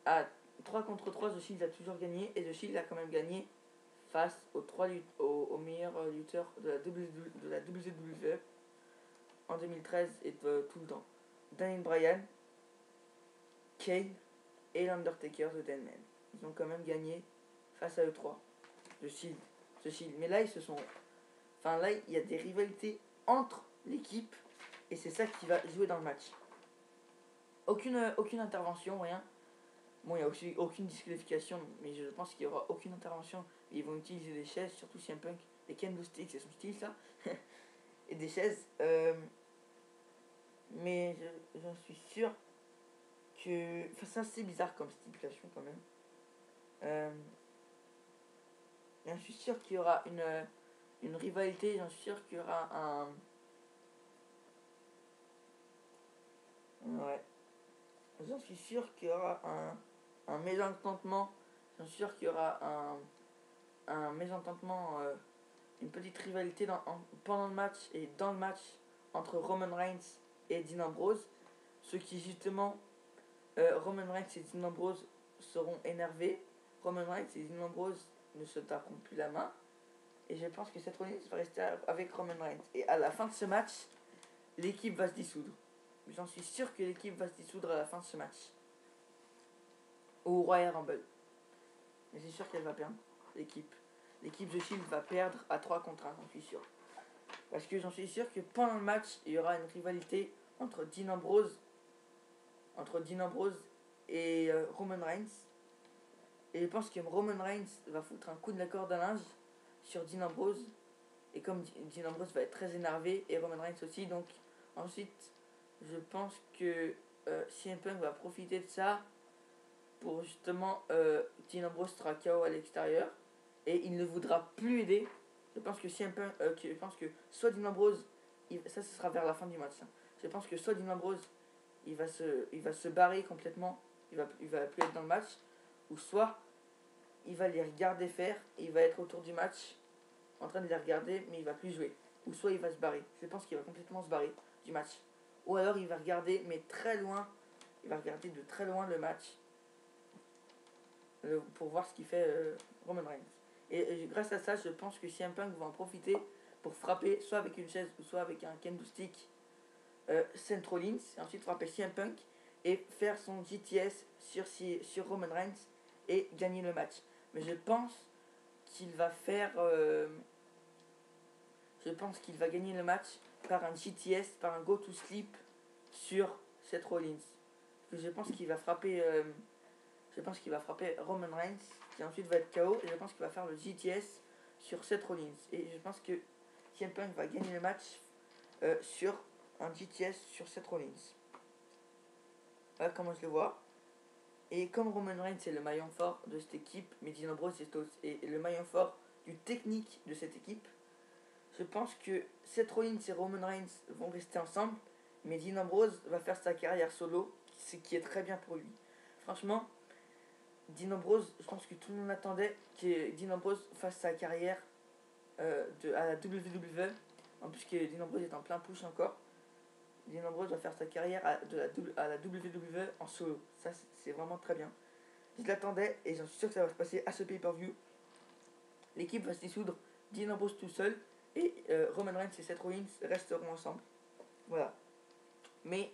à 3 contre 3. The Shield a toujours gagné et The Shield a quand même gagné face aux meilleurs lutteurs de la WWE en 2013 et tout le temps. Daniel Bryan, Kane et l'Undertaker The Dead Man. Ils ont quand même gagné face à eux trois. The Shield. Mais là, là, il y a des rivalités entre l'équipe et c'est ça qui va jouer dans le match. Aucune intervention, rien. Bon, il n'y a aussi aucune disqualification, mais je pense qu'il n'y aura aucune intervention. Ils vont utiliser des chaises, surtout CM Punk. Les kendo sticks, c'est son style, ça. Et des chaises. Mais j'en suis sûr que... Enfin, c'est assez bizarre comme stipulation, quand même. J'en suis sûr qu'il y aura une rivalité. J'en suis sûr qu'il y aura un... Ouais. j'en suis sûr qu'il y aura un mésententement. J'en suis sûr qu'il y aura un mésententement, une petite rivalité pendant le match et dans le match entre Roman Reigns et Dean Ambrose. Ce qui justement, Roman Reigns et Dean Ambrose seront énervés. Roman Reigns et Dean Ambrose ne se taperont plus la main. Et je pense que Seth Rollins va rester avec Roman Reigns. Et à la fin de ce match, l'équipe va se dissoudre. J'en suis sûr que l'équipe va se dissoudre à la fin de ce match. Au Royal Rumble. Mais c'est sûr qu'elle va perdre, l'équipe. L'équipe de Shield va perdre à 3 contre 1, j'en suis sûr. Parce que j'en suis sûr que pendant le match, il y aura une rivalité entre Dean Ambrose et Roman Reigns. Et je pense que Roman Reigns va foutre un coup de la corde à linge sur Dean Ambrose. Et comme Dean Ambrose va être très énervé, et Roman Reigns aussi, donc ensuite, je pense que CM Punk va profiter de ça pour justement Dean Ambrose sera KO à l'extérieur et il ne voudra plus aider. Je pense que CM Punk, je pense que soit Dean Ambrose, ça ce sera vers la fin du match. Hein. Je pense que soit Dean Ambrose il va se barrer complètement, il va plus être dans le match, ou soit il va les regarder faire et il va être autour du match en train de les regarder mais il va plus jouer. Ou soit il va se barrer. Je pense qu'il va complètement se barrer du match. Ou alors il va regarder mais très loin, il va regarder de très loin le match pour voir ce qu'il fait Roman Reigns. Et grâce à ça, je pense que CM Punk va en profiter pour frapper soit avec une chaise ou soit avec un kendo stick Seth Rollins, et ensuite frapper CM Punk et faire son GTS sur Roman Reigns et gagner le match. Mais je pense qu'il va faire... je pense qu'il va gagner le match par un GTS, par un go to sleep sur Seth Rollins. Je pense qu'il va frapper... je pense qu'il va frapper Roman Reigns, qui ensuite va être KO, et je pense qu'il va faire le GTS sur Seth Rollins. Et je pense que CM Punk va gagner le match sur un GTS sur Seth Rollins. Voilà comment je le vois. Et comme Roman Reigns est le maillon fort de cette équipe, mais Dean Ambrose est le maillon fort du technique de cette équipe, je pense que Seth Rollins et Roman Reigns vont rester ensemble, mais Dean Ambrose va faire sa carrière solo, ce qui est très bien pour lui. Franchement, Dean Ambrose, je pense que tout le monde attendait que Dean Ambrose fasse sa carrière à la WWE. En plus que Dean Ambrose est en plein push encore. Dean Ambrose va faire sa carrière à la WWE en solo. Ça, c'est vraiment très bien. Je l'attendais et j'en suis sûr que ça va se passer à ce pay-per-view. L'équipe va se dissoudre, Dean Ambrose tout seul et Roman Reigns et Seth Rollins resteront ensemble. Voilà. Mais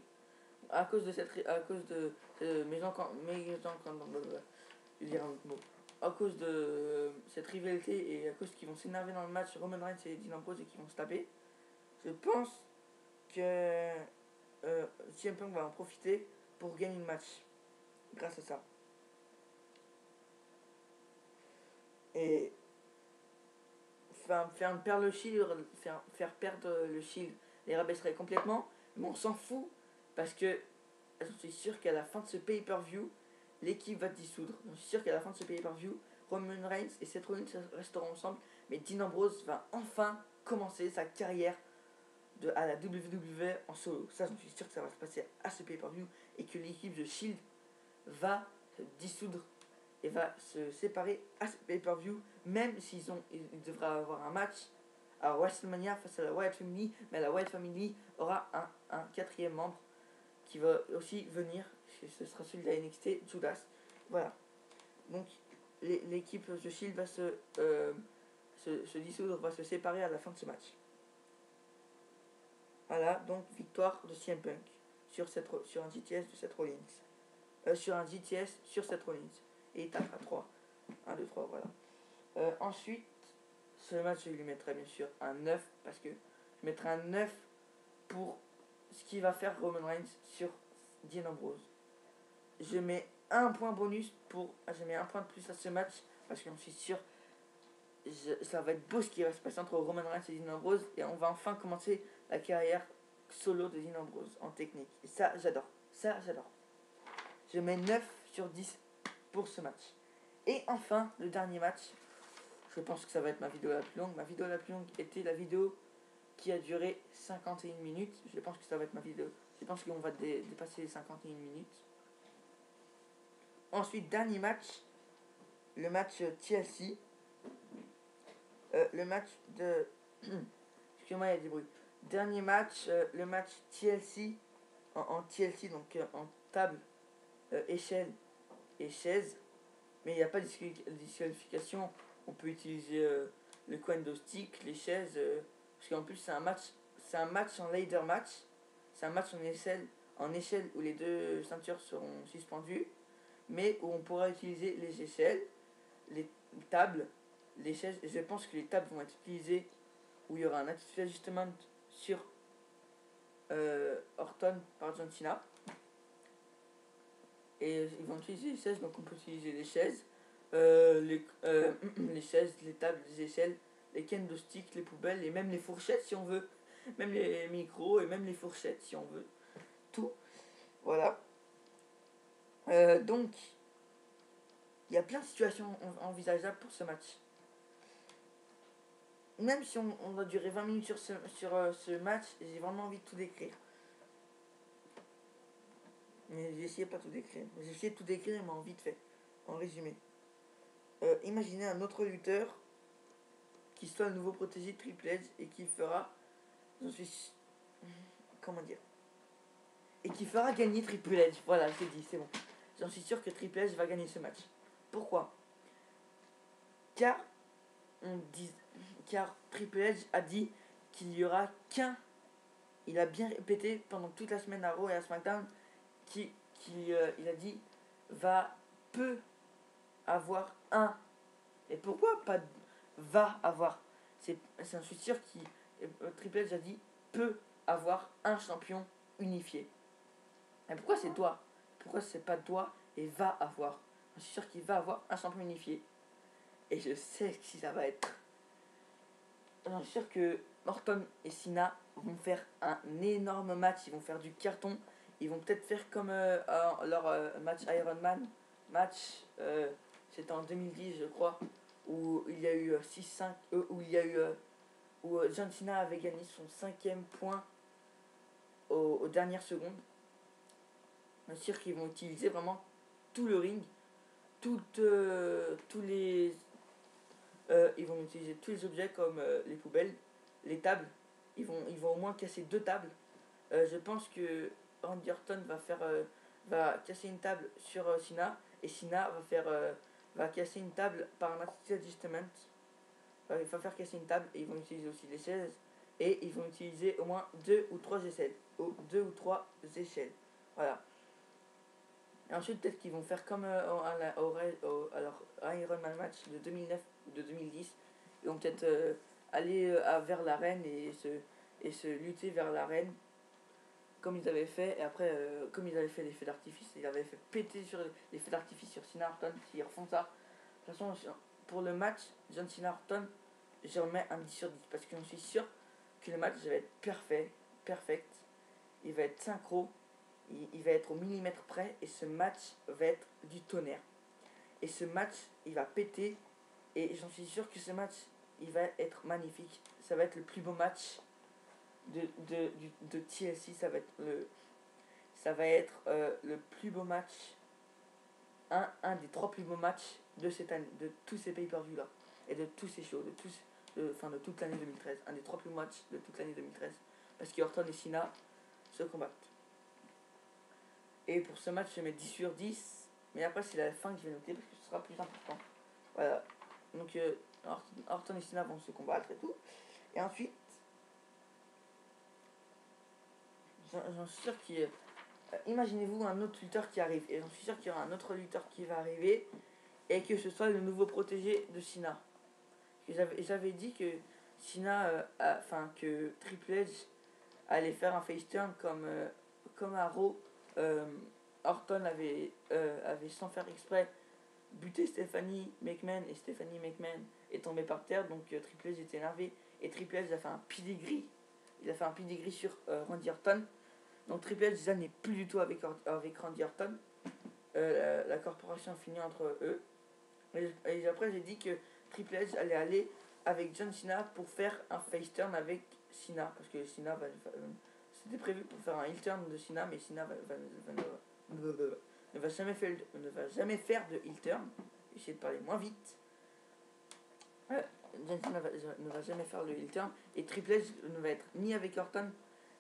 à cause de je vais dire un autre mot. À cause de cette rivalité et à cause qu'ils vont s'énerver dans le match Roman Reigns et Dean Ambrose et qu'ils vont se taper, je pense que CM Punk va en profiter pour gagner le match grâce à ça. Et faire perdre le shield, faire perdre le shield les rabaisserait complètement, mais on s'en fout parce que je suis sûr qu'à la fin de ce pay-per-view, l'équipe va se dissoudre. Je suis sûr qu'à la fin de ce pay-per-view, Roman Reigns et Seth Rollins resteront ensemble, mais Dean Ambrose va enfin commencer sa carrière à la WWE en solo. Ça, je suis sûr que ça va se passer à ce pay-per-view et que l'équipe de Shield va se dissoudre et va se séparer à ce pay-per-view, même ils devraient avoir un match à WrestleMania face à la Wyatt Family, mais la Wyatt Family aura un quatrième membre qui va aussi venir, ce sera celui de la NXT, Judas. Voilà. Donc l'équipe de Shield va se dissoudre, va se séparer à la fin de ce match. Voilà, donc victoire de CM Punk sur un GTS de Seth Rollins. Sur un GTS sur Seth Rollins. Et il tape à 3. 1, 2, 3, voilà. Ensuite, ce match, je lui mettrai bien sûr un 9, parce que je mettrai un 9 pour ce qu'il va faire Roman Reigns sur Dean Ambrose. Je mets un point bonus je mets un point de plus à ce match, parce que je suis sûr, ça va être beau ce qui va se passer entre Roman Reigns et Dean Ambrose, et on va enfin commencer la carrière solo de Dean Ambrose en technique. Et ça, j'adore. Ça, j'adore. Je mets 9 sur 10 pour ce match. Et enfin, le dernier match. Je pense que ça va être ma vidéo la plus longue. Ma vidéo la plus longue était la vidéo qui a duré 51 minutes. Je pense que ça va être ma vidéo. Je pense qu'on va dépasser les 51 minutes. Ensuite, dernier match, le match TLC. Le match de... Excusez-moi, il y a des bruits. Dernier match, le match TLC, en TLC, donc en table, échelle et chaise. Mais il n'y a pas de disqualification. On peut utiliser le coin de stick, les chaises, parce qu'en plus c'est un match en ladder match. C'est un match en échelle où les deux ceintures seront suspendues, mais où on pourra utiliser les échelles, les tables, les chaises. Et je pense que les tables vont être utilisées où il y aura un attitude adjustment sur Orton par John Cena. Et ils vont utiliser les chaises, donc on peut utiliser les chaises, les chaises, les tables, les échelles, les kendo sticks, les poubelles et même les fourchettes si on veut, même les micros et même les fourchettes si on veut, tout. Voilà. Donc, il y a plein de situations envisageables pour ce match. Même si on va durer 20 minutes sur ce match, j'ai vraiment envie de tout décrire. Mais j'ai essayé pas tout décrire. J'ai essayé de tout décrire, mais en vite fait, en résumé. Imaginez un autre lutteur qui soit le nouveau protégé de Triple H et qui fera, j'en suis, comment dire, et qui fera gagner Triple H. Voilà, je l'ai dit, c'est bon. J'en suis sûr que Triple H va gagner ce match. Pourquoi? Car Triple H a dit qu'il n'y aura qu'un. Il a bien répété pendant toute la semaine à Raw et à SmackDown qu'il a dit peut avoir un. Et pourquoi pas va avoir? Je suis sûr que Triple H a dit peut avoir un champion unifié. Et pourquoi c'est toi? Pourquoi c'est pas toi et va avoir? Je suis sûr qu'il va avoir un champion unifié. Et je sais qui ça va être. Je suis sûr que Orton et Cena vont faire un énorme match. Ils vont faire du carton. Ils vont peut-être faire comme leur match Iron Man. C'était en 2010, je crois, où il y a eu 6-5, où John Cena avait gagné son 5e point aux dernières secondes. Je suis sûr qu'ils vont utiliser vraiment tout le ring, tous les... ils vont utiliser tous les objets comme les poubelles, les tables. Ils vont au moins casser 2 tables. Je pense que Randy Orton va casser une table sur Cena, et Cena va casser une table par un attitude adjustment. Il va faire casser une table, et ils vont utiliser aussi les chaises, et ils vont utiliser au moins 2 ou 3 échelles. 2 ou 3 échelles. Voilà. Et ensuite, peut-être qu'ils vont faire comme Iron Man match de 2009 ou de 2010. Ils vont peut-être aller vers l'arène et se lutter vers l'arène comme ils avaient fait. Et après, comme ils avaient fait les feux d'artifice, ils avaient fait péter sur les feux d'artifice sur Cena Orton. S'ils refont ça, de toute façon, pour le match John Cena Orton, je remets un 10 sur 10 parce que je suis sûr que le match va être perfect. Il va être synchro. Il va être au millimètre près et ce match va être du tonnerre. Et ce match, il va péter et j'en suis sûr que ce match, il va être magnifique. Ça va être le plus beau match de TLC. Ça va être le plus beau match, un des 3 plus beaux matchs de cette année, de tous ces pay-per-view là et de tous ces shows, de toute l'année 2013. Un des 3 plus beaux matchs de toute l'année 2013 parce qu'Orton et Cena se combattent. Et pour ce match, je mets 10 sur 10. Mais après, c'est la fin que je vais noter parce que ce sera plus important. Voilà. Donc, Orton et Cena vont se combattre et tout. Et ensuite, j'en suis sûr qu'il y a... Imaginez-vous un autre lutteur qui arrive. Et j'en suis sûr qu'il y aura un autre lutteur qui va arriver. Et que ce soit le nouveau protégé de Cena. J'avais dit que Cena, que Triple H allait faire un face turn comme à Raw. Orton avait sans faire exprès buté Stephanie McMahon et Stephanie McMahon est tombée par terre, donc Triple H était énervé et Triple H a fait un pedigree. Il a fait un pedigree sur Randy Orton. Donc Triple H déjà n'est plus du tout avec Randy Orton. La corporation finit entre eux. Et après j'ai dit que Triple H allait aller avec John Cena pour faire un face turn avec Cena parce que Cena c'était prévu pour faire un heel turn de Cena, mais Cena ne va jamais faire de heel turn. Essayez de parler moins vite. John Cena ne va jamais faire le heel turn. Et Triple H ne va être ni avec Orton,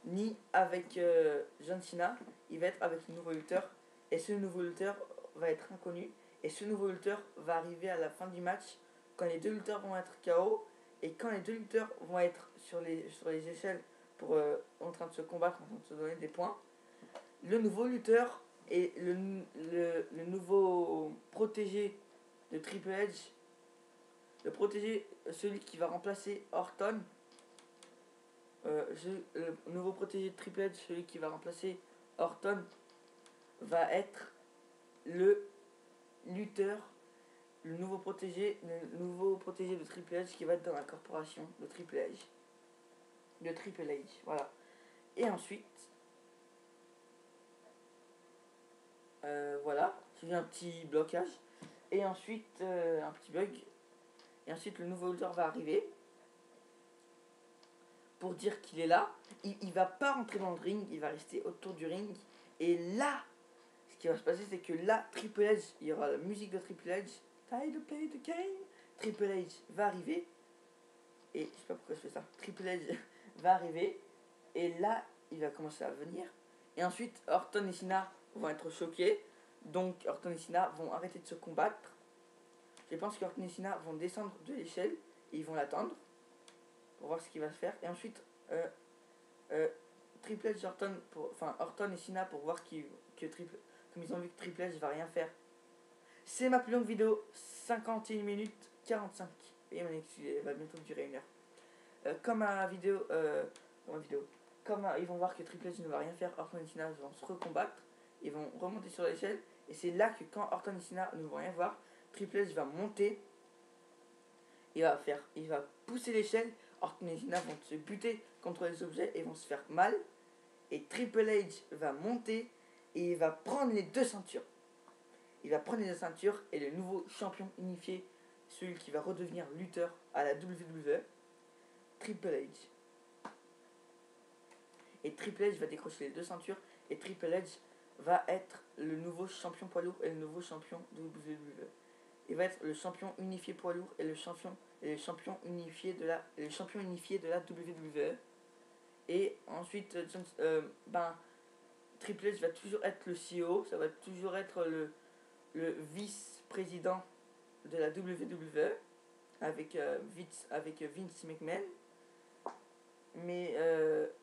ni avec John Cena. Il va être avec le nouveau lutteur. Et ce nouveau lutteur va être inconnu. Et ce nouveau lutteur va arriver à la fin du match quand les deux lutteurs vont être KO. Et quand les deux lutteurs vont être sur les échelles pour en train de se combattre, en train de se donner des points, le nouveau lutteur et le nouveau protégé de Triple H, le protégé, celui qui va remplacer Orton, le nouveau protégé de Triple H, celui qui va remplacer Orton, va être le lutteur, le nouveau protégé de Triple H qui va être dans la corporation de Triple H. Voilà. Et ensuite, voilà, j'ai eu un petit blocage. Et ensuite, un petit bug. Et ensuite, le nouveau lutteur va arriver pour dire qu'il est là. Il va pas rentrer dans le ring, il va rester autour du ring. Et là, ce qui va se passer, c'est que là, Triple H, il y aura la musique de Triple H. Time to play the game. Triple H va arriver. Et je sais pas pourquoi je fais ça. Triple H va arriver. Et là, il va commencer à venir. Et ensuite, Orton et Cena vont être choqués. Donc, Orton et Cena vont arrêter de se combattre. Je pense qu'Orton et Cena vont descendre de l'échelle. Et ils vont l'attendre. Pour voir ce qu'il va se faire. Et ensuite, Triple H, Orton et Cena pour voir comme ils ont vu que Triple H va rien faire. C'est ma plus longue vidéo, 51 minutes 45. Et mon excuse, elle va bientôt durer 1 heure. Ils vont voir que Triple H ne va rien faire, Orton et Cena vont se recombattre. Ils vont remonter sur l'échelle. Et c'est là que quand Orton et Cena ne vont rien voir, Triple H va monter. Il va pousser l'échelle. Orton et Cena vont se buter contre les objets et vont se faire mal. Et Triple H va monter et il va prendre les deux ceintures. Il va prendre les deux ceintures et le nouveau champion unifié, celui qui va redevenir lutteur à la WWE, Triple H. Et Triple H va décrocher les deux ceintures et Triple H va être le nouveau champion poids lourd et le nouveau champion WWE. Il va être le champion unifié poids lourd et le champion unifié de la WWE. Et ensuite, Triple H va toujours être le CEO, ça va toujours être le vice-président de la WWE avec Vince McMahon. Mais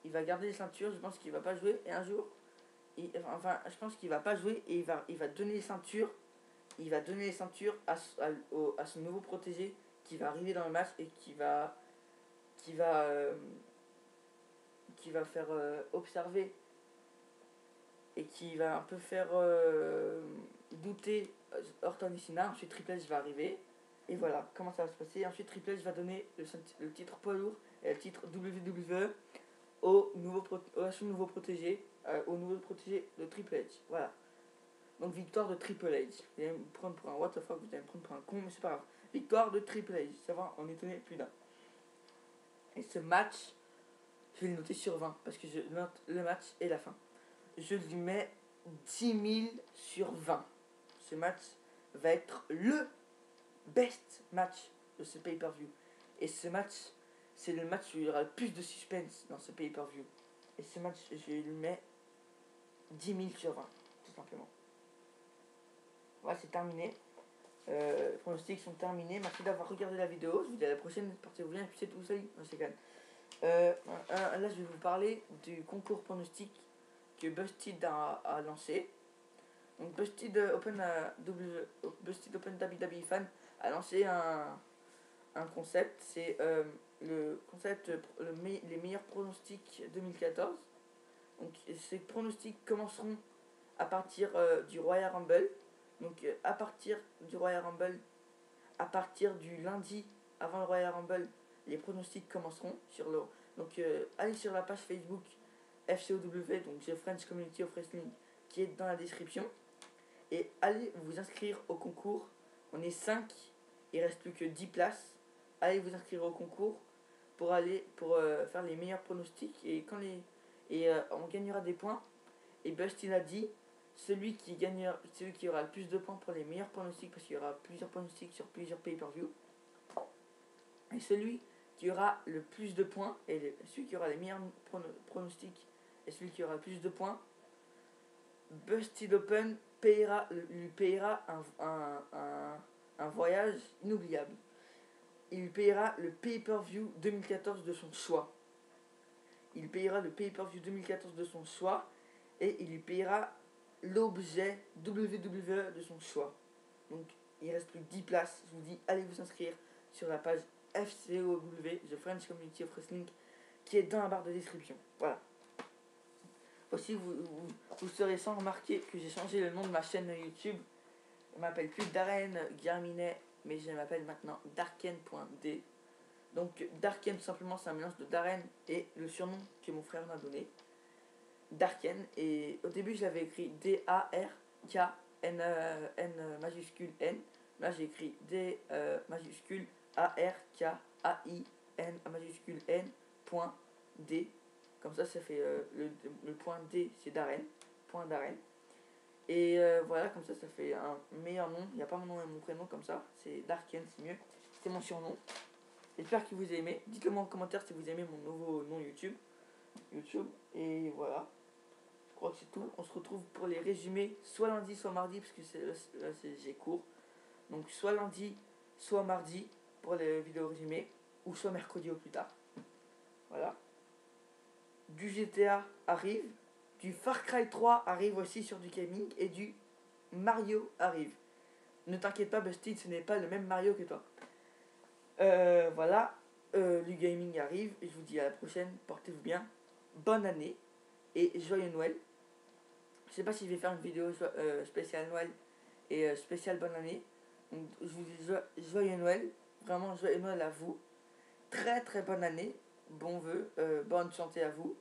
il va garder les ceintures, je pense qu'il va pas jouer. Et un jour, je pense qu'il va pas jouer et il va donner les ceintures. Il va donner les ceintures à son nouveau protégé qui va arriver dans le match et qui va faire observer et qui va un peu faire douter Orton et Cena. Ensuite Triple H va arriver et voilà comment ça va se passer. Ensuite Triple H va donner le titre poids lourd et le titre WWE à son nouveau protégé, au nouveau protégé de Triple H. Voilà. Donc victoire de Triple H. Vous allez me prendre pour un what the fuck, vous allez me prendre pour un con, mais c'est pas grave. Victoire de Triple H. Ça va, on étonnait plus d'un. Et ce match, je vais le noter sur 20 parce que je note le match et la fin. Je lui mets 10 000 sur 20. Ce match va être le best match de ce pay-per-view. Et ce match, c'est le match où il y aura le plus de suspense dans ce pay-per-view. Et ce match, je lui mets 10 000 sur 20, tout simplement. Voilà, c'est terminé. Les pronostics sont terminés. Merci d'avoir regardé la vidéo. Je vous dis à la prochaine. Portez-vous bien et puis c'est tout. Salut. Non, c'est calme. Là, je vais vous parler du concours pronostic que Busted a lancé. Donc Busted Open WWE Fan a lancé un concept. C'est le concept les meilleurs pronostics 2014. Donc ces pronostics commenceront à partir du Royal Rumble. Donc à partir du Royal Rumble, à partir du lundi avant le Royal Rumble, les pronostics commenceront sur le. Donc allez sur la page Facebook FCOW, donc The French Community of Wrestling, qui est dans la description, et allez vous inscrire au concours. On est 5, il reste plus que 10 places. Allez vous inscrire au concours pour faire les meilleurs pronostics et on gagnera des points. Et Bustin a dit, celui qui aura le plus de points pour les meilleurs pronostics, parce qu'il y aura plusieurs pronostics sur plusieurs pay-per-view. Et celui qui aura le plus de points, et celui qui aura les meilleurs pronostics, et celui qui aura le plus de points, Busted Open lui payera un voyage inoubliable. Il lui payera le pay-per-view 2014 de son choix. Il payera le pay-per-view 2014 de son choix et il lui payera l'objet WWE de son choix. Donc il reste plus que 10 places. Je vous dis, allez vous inscrire sur la page FCOW, The French Community of Wrestling, qui est dans la barre de description. Voilà. Aussi, vous serez sans remarquer que j'ai changé le nom de ma chaîne YouTube. Je ne m'appelle plus Darren Guerminet, mais je m'appelle maintenant Darken.d. Donc Darken, tout simplement, c'est un mélange de Darren et le surnom que mon frère m'a donné. Darken. Et au début, je l'avais écrit D-A-R-K-N majuscule N. Là, j'ai écrit D majuscule A-R-K-A-I-N majuscule N point D. Comme ça fait le point D, c'est Darren. Point Darren. Et voilà, comme ça fait un meilleur nom. Il n'y a pas mon nom et mon prénom comme ça. C'est Darken, c'est mieux. C'est mon surnom. J'espère que vous aimez. Dites-le moi en commentaire si vous aimez mon nouveau nom YouTube. Et voilà. Je crois que c'est tout. On se retrouve pour les résumés soit lundi, soit mardi, parce que j'ai cours. Donc soit lundi, soit mardi pour les vidéos résumées, ou soit mercredi au plus tard. Voilà. Du GTA arrive, du Far Cry 3 arrive aussi sur du gaming, et du Mario arrive. Ne t'inquiète pas, Busted, ce n'est pas le même Mario que toi. Voilà, du gaming arrive, et je vous dis à la prochaine, portez-vous bien, bonne année, et joyeux Noël. Je sais pas si je vais faire une vidéo spéciale Noël et spéciale bonne année. Donc je vous dis joyeux Noël, vraiment joyeux Noël à vous. Très très bonne année, bon vœu, bonne santé à vous.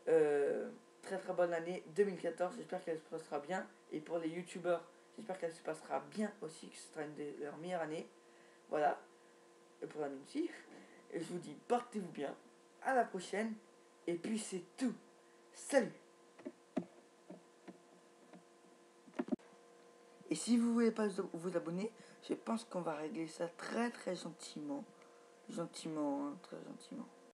Très très bonne année 2014, j'espère qu'elle se passera bien. Et pour les youtubeurs, j'espère qu'elle se passera bien aussi, que ce sera une de leurs meilleures années. Voilà, et pour la mienne aussi. Et je vous dis portez-vous bien, à la prochaine, et puis c'est tout. Salut. Et si vous voulez pas vous abonner, je pense qu'on va régler ça très très gentiment. Gentiment, hein, très gentiment.